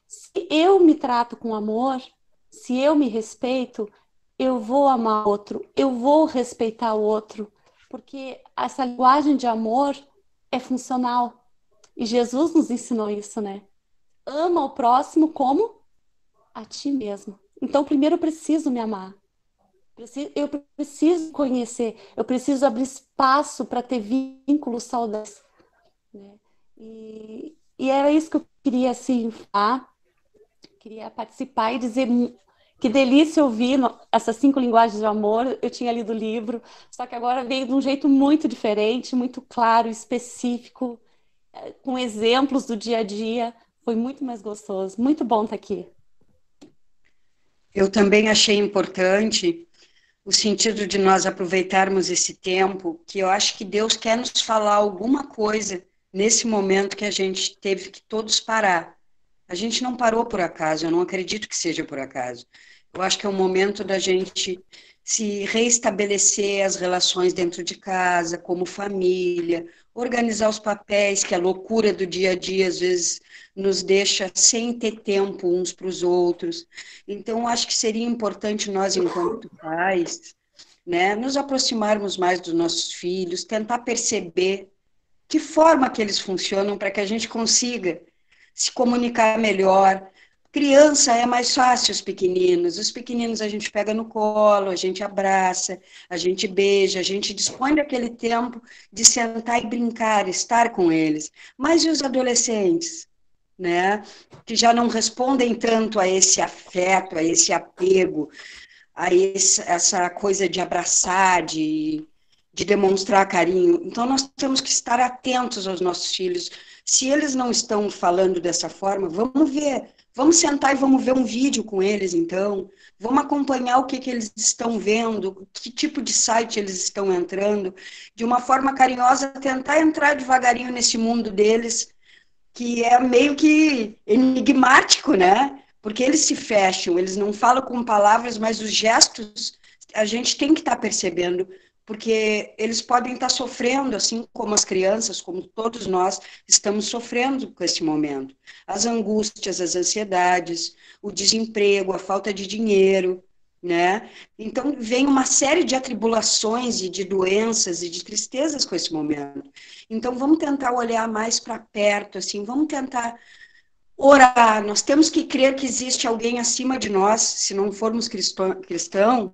Se eu me trato com amor, se eu me respeito, eu vou amar o outro, eu vou respeitar o outro, porque essa linguagem de amor é funcional. E Jesus nos ensinou isso, né? Ama o próximo como a ti mesmo. Então, primeiro eu preciso me amar. Eu preciso conhecer, eu preciso abrir espaço para ter vínculos saudáveis, né? E era isso que eu queria, assim, falar, queria participar e dizer que delícia ouvir essas 5 linguagens de amor. Eu tinha lido o livro, só que agora veio de um jeito muito diferente, muito claro, específico, com exemplos do dia a dia. Foi muito mais gostoso, muito bom estar aqui. Eu também achei importante o sentido de nós aproveitarmos esse tempo, que eu acho que Deus quer nos falar alguma coisa nesse momento que a gente teve que todos parar. A gente não parou por acaso, eu não acredito que seja por acaso. Eu acho que é um momento da gente se reestabelecer as relações dentro de casa, como família, organizar os papéis, que a loucura do dia a dia às vezes nos deixa sem ter tempo uns para os outros. Então, acho que seria importante nós, enquanto pais, né, nos aproximarmos mais dos nossos filhos, tentar perceber que forma que eles funcionam para que a gente consiga se comunicar melhor. Criança é mais fácil, os pequeninos a gente pega no colo, a gente abraça, a gente beija, a gente dispõe daquele tempo de sentar e brincar, estar com eles. Mas e os adolescentes, né, que já não respondem tanto a esse afeto, a esse apego, a essa coisa de abraçar, de demonstrar carinho. Então, nós temos que estar atentos aos nossos filhos. Se eles não estão falando dessa forma, vamos ver, vamos sentar e vamos ver um vídeo com eles, então. Vamos acompanhar o que eles estão vendo, que tipo de site eles estão entrando, de uma forma carinhosa, tentar entrar devagarinho nesse mundo deles, que é meio que enigmático, né? Porque eles se fecham, eles não falam com palavras, mas os gestos a gente tem que estar percebendo, porque eles podem estar sofrendo, assim como as crianças, como todos nós estamos sofrendo com esse momento. As angústias, as ansiedades, o desemprego, a falta de dinheiro, né? Então, vem uma série de atribulações e de doenças e de tristezas com esse momento. Então, vamos tentar olhar mais para perto, assim, vamos tentar orar. Nós temos que crer que existe alguém acima de nós, se não formos cristãos,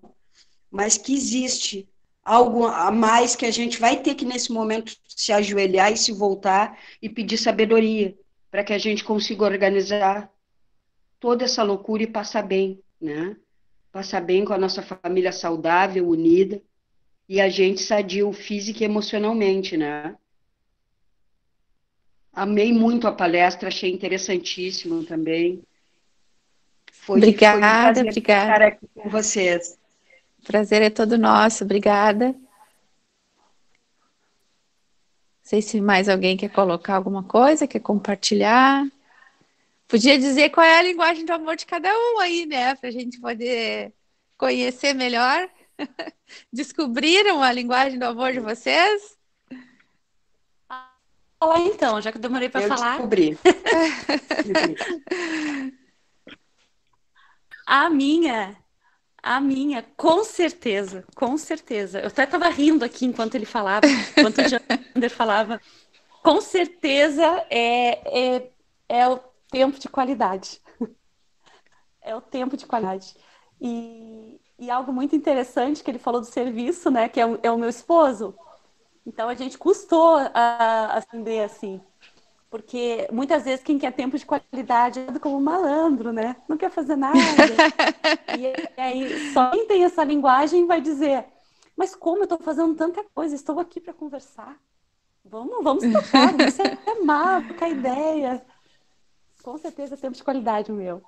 mas que existe algo a mais que a gente vai ter que, nesse momento, se ajoelhar e se voltar e pedir sabedoria, para que a gente consiga organizar toda essa loucura e passar bem, né? Passar bem com a nossa família saudável, unida, e a gente sadio física e emocionalmente, né? Amei muito a palestra, achei interessantíssimo também. Obrigada, foi um prazer obrigada. estar aqui com vocês. O prazer é todo nosso, obrigada. Não sei se mais alguém quer colocar alguma coisa, quer compartilhar. Podia dizer qual é a linguagem do amor de cada um aí, né? Para a gente poder conhecer melhor. Descobriram a linguagem do amor de vocês? Fala então, já que eu demorei para falar. Descobri. A minha, com certeza, com certeza. Eu até estava rindo aqui enquanto ele falava, enquanto o Jander falava. Com certeza é o tempo de qualidade. É o tempo de qualidade. E algo muito interessante que ele falou do serviço, né? Que é o meu esposo. Então, a gente custou a acender assim. Porque muitas vezes quem quer tempo de qualidade é como um malandro, né? Não quer fazer nada. E aí, só quem tem essa linguagem vai dizer: mas como eu estou fazendo tanta coisa? Estou aqui para conversar. Vamos tocar, vamos se amar, trocar ideia. Com certeza, tempo de qualidade o meu.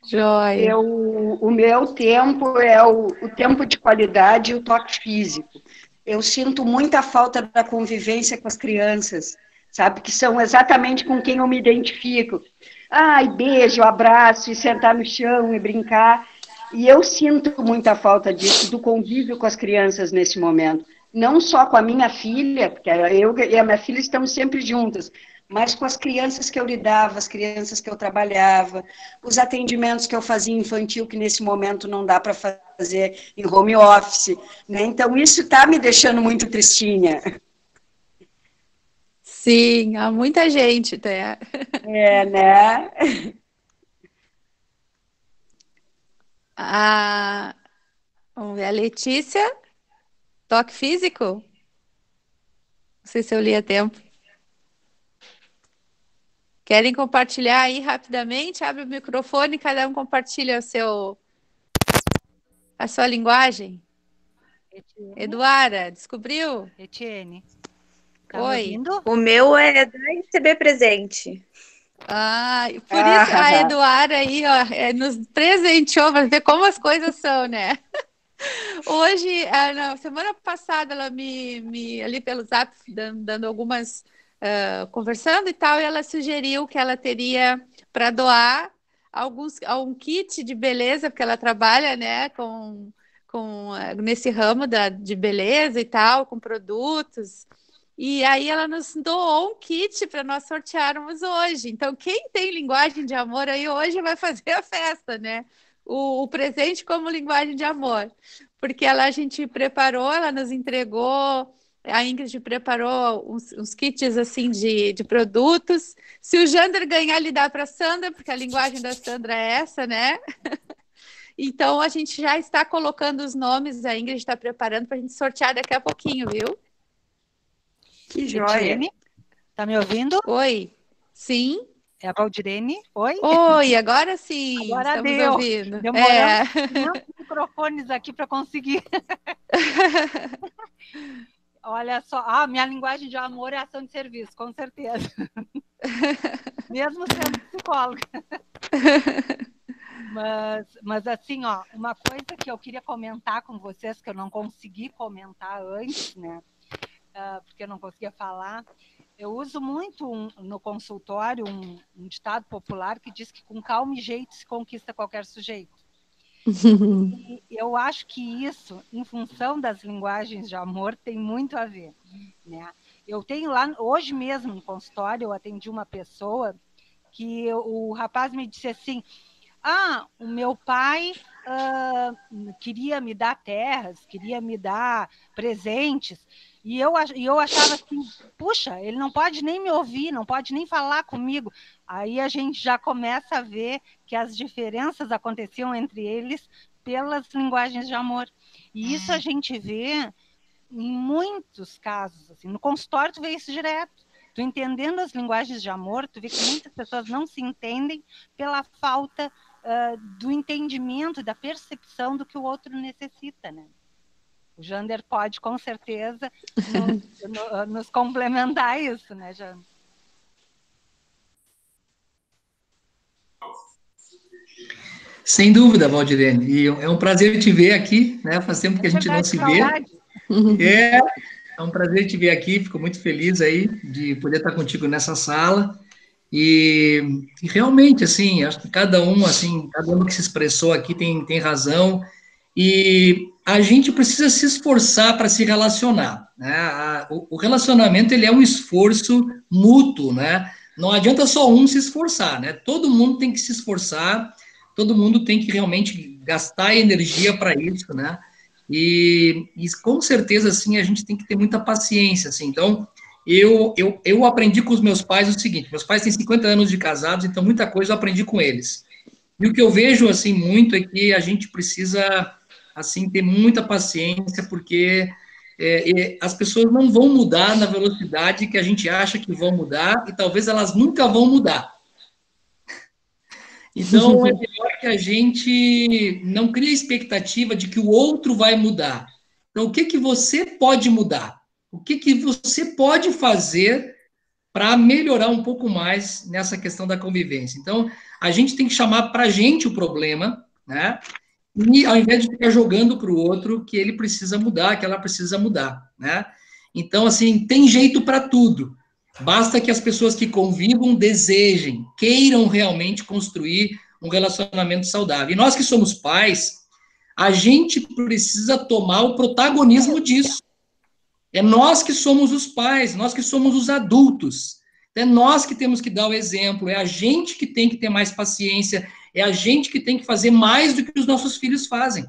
Joia. O meu tempo é o tempo de qualidade e o toque físico. Eu sinto muita falta da convivência com as crianças, sabe? Que são exatamente com quem eu me identifico. Ai, beijo, abraço, e sentar no chão e brincar. E eu sinto muita falta disso, do convívio com as crianças nesse momento. Não só com a minha filha, porque eu e a minha filha estamos sempre juntas, mas com as crianças que eu lidava, as crianças que eu trabalhava, os atendimentos que eu fazia infantil, que nesse momento não dá para fazer em home office, né? Então, isso está me deixando muito tristinha. Sim, há muita gente, né? É, né? Vamos ver, a Letícia, toque físico? Não sei se eu li a tempo. Querem compartilhar aí rapidamente? Abre o microfone, cada um compartilha a sua linguagem. Etienne. Eduarda, descobriu? Etienne. Tá Oi. me ouvindo? O meu é da receber presente. Por isso a Eduarda aí, ó, nos presenteou, para ver como as coisas são, né? Hoje, na semana passada, ela me ali pelo Zap, dando algumas, conversando e tal, e ela sugeriu que ela teria para doar um kit de beleza, porque ela trabalha, né, nesse ramo de beleza e tal, com produtos. E aí ela nos doou um kit para nós sortearmos hoje. Então, quem tem linguagem de amor aí hoje vai fazer a festa, né? O presente como linguagem de amor. Porque a gente preparou, ela nos entregou, a Ingrid preparou uns kits assim de produtos. Se o Jander ganhar, ele dá para a Sandra, porque a linguagem da Sandra é essa, né? Então, a gente já está colocando os nomes, a Ingrid está preparando para a gente sortear daqui a pouquinho, viu? Que joia! Tá me ouvindo? Oi. Sim? É a Valdirene? Oi? Oi, agora sim. Agora estamos deu. ouvindo. Demoramos 500 microfones aqui para conseguir. Olha só. Minha linguagem de amor é ação de serviço, com certeza. Mesmo sendo psicóloga. Mas assim, ó, uma coisa que eu queria comentar com vocês, que eu não consegui comentar antes, né? Porque eu não conseguia falar. Eu uso muito no consultório um ditado popular que diz que com calma e jeito se conquista qualquer sujeito. E eu acho que isso, em função das linguagens de amor, tem muito a ver, né? Eu tenho lá, hoje mesmo no consultório, eu atendi uma pessoa que o rapaz me disse assim: o meu pai queria me dar terras, queria me dar presentes, e eu achava assim, puxa, ele não pode nem me ouvir, não pode nem falar comigo. Aí a gente já começa a ver que as diferenças aconteciam entre eles pelas linguagens de amor. E isso a gente vê em muitos casos. Assim, no consultório tu vê isso direto. Tu entendendo as linguagens de amor, tu vê que muitas pessoas não se entendem pela falta do entendimento, da percepção do que o outro necessita, né? O Jander pode, com certeza, nos complementar isso, né, Jander? Sem dúvida, Valdirene. E é um prazer te ver aqui, né? Faz tempo que a gente não se vê. É um prazer te ver aqui, fico muito feliz aí de poder estar contigo nessa sala. E realmente, assim, acho que cada um que se expressou aqui tem razão. E a gente precisa se esforçar para se relacionar, né? O relacionamento, ele é um esforço mútuo, né? Não adianta só um se esforçar, né? Todo mundo tem que se esforçar, todo mundo tem que realmente gastar energia para isso, né? E com certeza, assim, a gente tem que ter muita paciência, assim. Então, eu aprendi com os meus pais o seguinte: meus pais têm 50 anos de casados, então muita coisa eu aprendi com eles. E o que eu vejo, assim, muito é que a gente precisa, assim, ter muita paciência, porque as pessoas não vão mudar na velocidade que a gente acha que vão mudar, e talvez elas nunca vão mudar. Então, é melhor que a gente não crie a expectativa de que o outro vai mudar. Então, o que que você pode mudar? O que que você pode fazer para melhorar um pouco mais nessa questão da convivência? Então, a gente tem que chamar para a gente o problema, né? E ao invés de ficar jogando para o outro que ele precisa mudar, que ela precisa mudar, né? Então, assim, tem jeito para tudo. Basta que as pessoas que convivam desejem, queiram realmente construir um relacionamento saudável. E nós que somos pais, a gente precisa tomar o protagonismo disso. É nós que somos os pais, nós que somos os adultos. É nós que temos que dar o exemplo, é a gente que tem que ter mais paciência, é a gente que tem que fazer mais do que os nossos filhos fazem.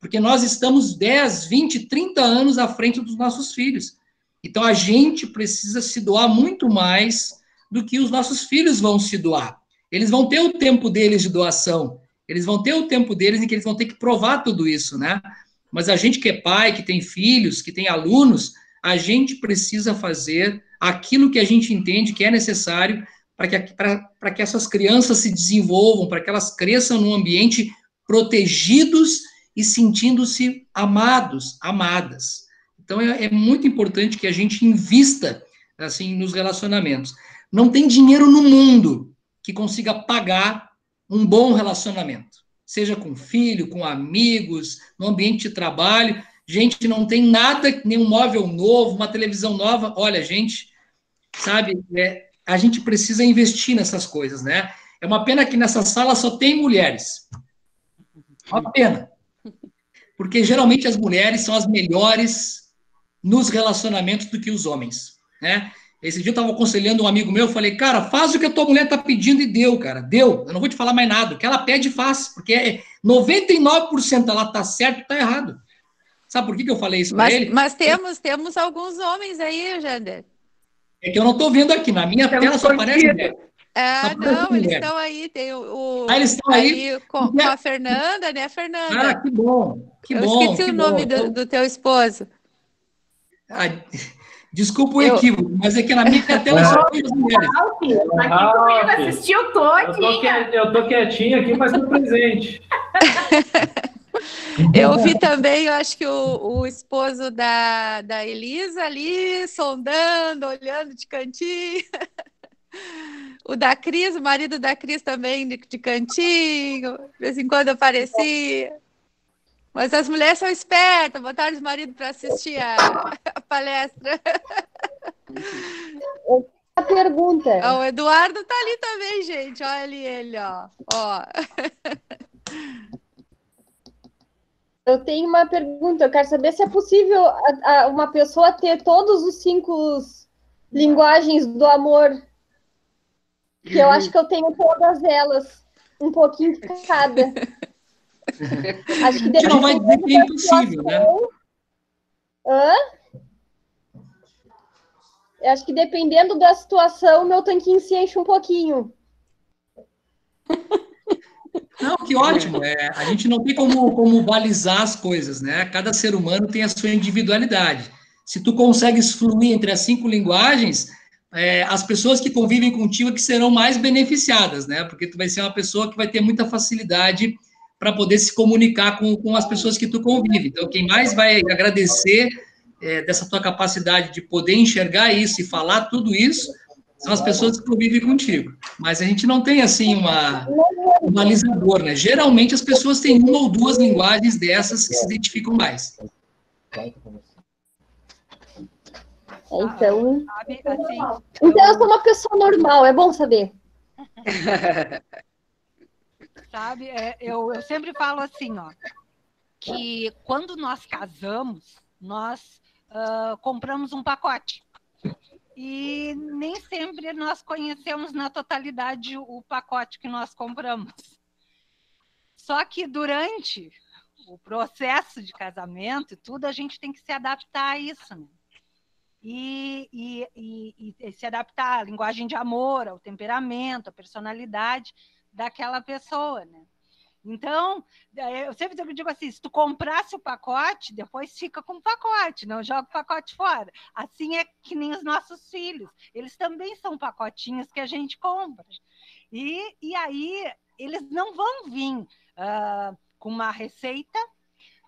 Porque nós estamos 10, 20, 30 anos à frente dos nossos filhos. Então, a gente precisa se doar muito mais do que os nossos filhos vão se doar. Eles vão ter o tempo deles de doação, eles vão ter o tempo deles em que eles vão ter que provar tudo isso, né? Mas a gente que é pai, que tem filhos, que tem alunos, a gente precisa fazer aquilo que a gente entende que é necessário para que essas crianças se desenvolvam, para que elas cresçam num ambiente protegidos e sentindo-se amados, amadas. Então, é muito importante que a gente invista, assim, nos relacionamentos. Não tem dinheiro no mundo que consiga pagar um bom relacionamento. Seja com filho, com amigos, no ambiente de trabalho. Gente, não tem nada, nenhum móvel novo, uma televisão nova. Olha, gente, sabe, a gente precisa investir nessas coisas, né? É uma pena que nessa sala só tem mulheres. Uma pena. Porque geralmente as mulheres são as melhores nos relacionamentos do que os homens, né? Esse dia eu estava aconselhando um amigo meu, eu falei, cara, faz o que a tua mulher está pedindo e deu, cara, deu. Eu não vou te falar mais nada, o que ela pede, faz, porque 99% ela está certo e está errado. Sabe por que eu falei isso para ele? Mas temos alguns homens aí, Jander. É que eu não estou vendo aqui, na minha tela só aparece mulher. Não, eles estão aí, tem eles estão aí com a Fernanda, né, Fernanda? Ah, que bom, eu esqueci o nome do teu esposo. Desculpa o equívoco, mas é que na minha tela só tem as mulheres. Aqui comigo assistiu todinha. Eu tô quietinho aqui, mas tô presente. Eu vi também, eu acho que o esposo da Elisa ali, sondando, olhando de cantinho. O da Cris, o marido da Cris também, de cantinho. De vez em quando aparecia. Mas as mulheres são espertas, botaram os maridos para assistir a palestra. A pergunta. O Eduardo tá ali também, gente. Olha ali ele, ó. Eu tenho uma pergunta. Eu quero saber se é possível uma pessoa ter todos os 5 linguagens do amor. Que eu acho que eu tenho todas elas. Um pouquinho de cada. Acho que não vai dizer que é impossível, né? Eu acho que dependendo da situação, meu tanquinho se enche um pouquinho. Não, que ótimo. A gente não tem como balizar as coisas, né? Cada ser humano tem a sua individualidade. Se tu consegues fluir entre as 5 linguagens, as pessoas que convivem contigo é que serão mais beneficiadas, né? Porque tu vai ser uma pessoa que vai ter muita facilidade para poder se comunicar com as pessoas que tu convive. Então, quem mais vai agradecer dessa tua capacidade de poder enxergar isso e falar tudo isso são as pessoas que convivem contigo. Mas a gente não tem, assim, um balizador, né? Geralmente, as pessoas têm 1 ou 2 linguagens dessas que se identificam mais. Então, eu sou uma pessoa normal, é bom saber. Sabe, eu sempre falo assim, ó, que quando nós casamos, nós compramos um pacote. E nem sempre nós conhecemos na totalidade o pacote que nós compramos. Só que durante o processo de casamento e tudo, a gente tem que se adaptar a isso, né? E se adaptar à linguagem de amor, ao temperamento, à personalidade daquela pessoa, né? Então, eu sempre digo assim, se tu comprasse o pacote, depois fica com o pacote, não joga o pacote fora. Assim é que nem os nossos filhos. Eles também são pacotinhos que a gente compra. E aí, eles não vão vir com uma receita,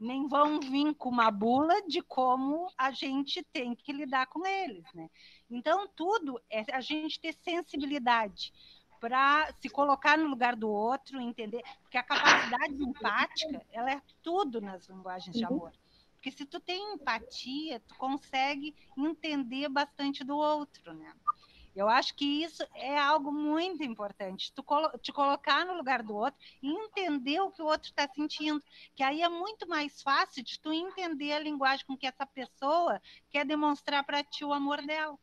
nem vão vir com uma bula de como a gente tem que lidar com eles, né? Então, tudo é a gente ter sensibilidade para se colocar no lugar do outro, entender, porque a capacidade empática, ela é tudo nas linguagens de amor. Porque se tu tem empatia, tu consegue entender bastante do outro, né? Eu acho que isso é algo muito importante, tu te colocar no lugar do outro e entender o que o outro está sentindo, que aí é muito mais fácil de tu entender a linguagem com que essa pessoa quer demonstrar para ti o amor dela.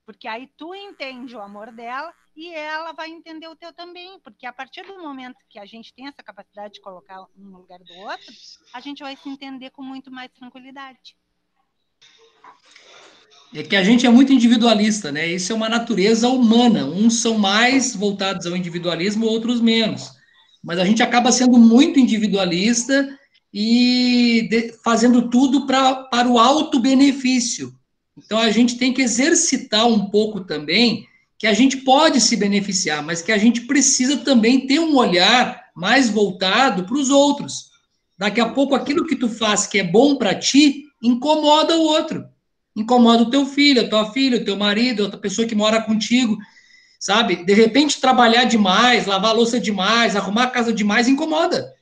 Porque aí tu entende o amor dela e ela vai entender o teu também. Porque a partir do momento que a gente tem essa capacidade de colocar um no lugar do outro, a gente vai se entender com muito mais tranquilidade. É que a gente é muito individualista, né? Isso é uma natureza humana. Uns são mais voltados ao individualismo, outros menos. Mas a gente acaba sendo muito individualista e fazendo tudo para o auto-benefício. Então, a gente tem que exercitar um pouco também que a gente pode se beneficiar, mas que a gente precisa também ter um olhar mais voltado para os outros. Daqui a pouco, aquilo que tu faz que é bom para ti, incomoda o outro. Incomoda o teu filho, a tua filha, o teu marido, outra pessoa que mora contigo, sabe? De repente, trabalhar demais, lavar a louça demais, arrumar a casa demais, incomoda.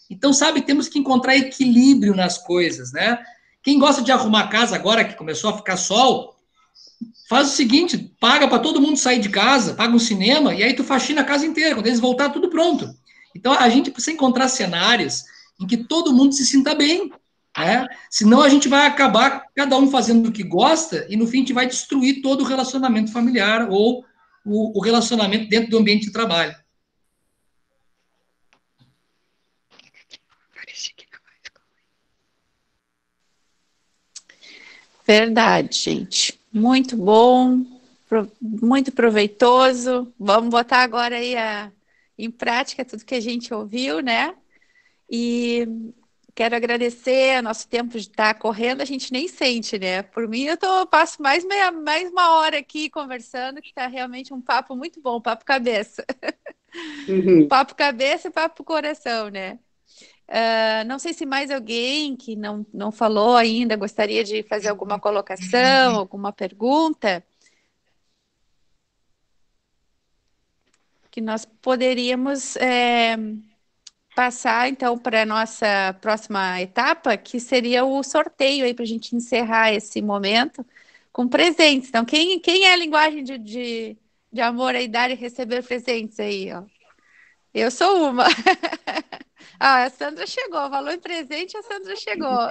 Então, sabe, temos que encontrar equilíbrio nas coisas, né? Quem gosta de arrumar a casa agora, que começou a ficar sol, faz o seguinte, paga para todo mundo sair de casa, paga um cinema, e aí tu faxina a casa inteira, quando eles voltar, tudo pronto. Então, a gente precisa encontrar cenários em que todo mundo se sinta bem, né? Senão a gente vai acabar cada um fazendo o que gosta, e no fim a gente vai destruir todo o relacionamento familiar ou o relacionamento dentro do ambiente de trabalho. Verdade, gente. Muito bom, muito proveitoso. Vamos botar agora aí em prática tudo que a gente ouviu, né? E quero agradecer, nosso tempo de estar correndo, a gente nem sente, né? Por mim, eu passo mais uma hora aqui conversando, que está realmente um papo muito bom, papo cabeça. Papo cabeça e papo coração, né? Não sei se mais alguém que não falou ainda gostaria de fazer alguma colocação, alguma pergunta que nós poderíamos passar então para a nossa próxima etapa, que seria o sorteio aí para a gente encerrar esse momento com presentes. Então, quem é a linguagem de amor aí, dar e receber presentes aí, ó? Eu sou uma. A Sandra chegou, falou em presente, a Sandra chegou.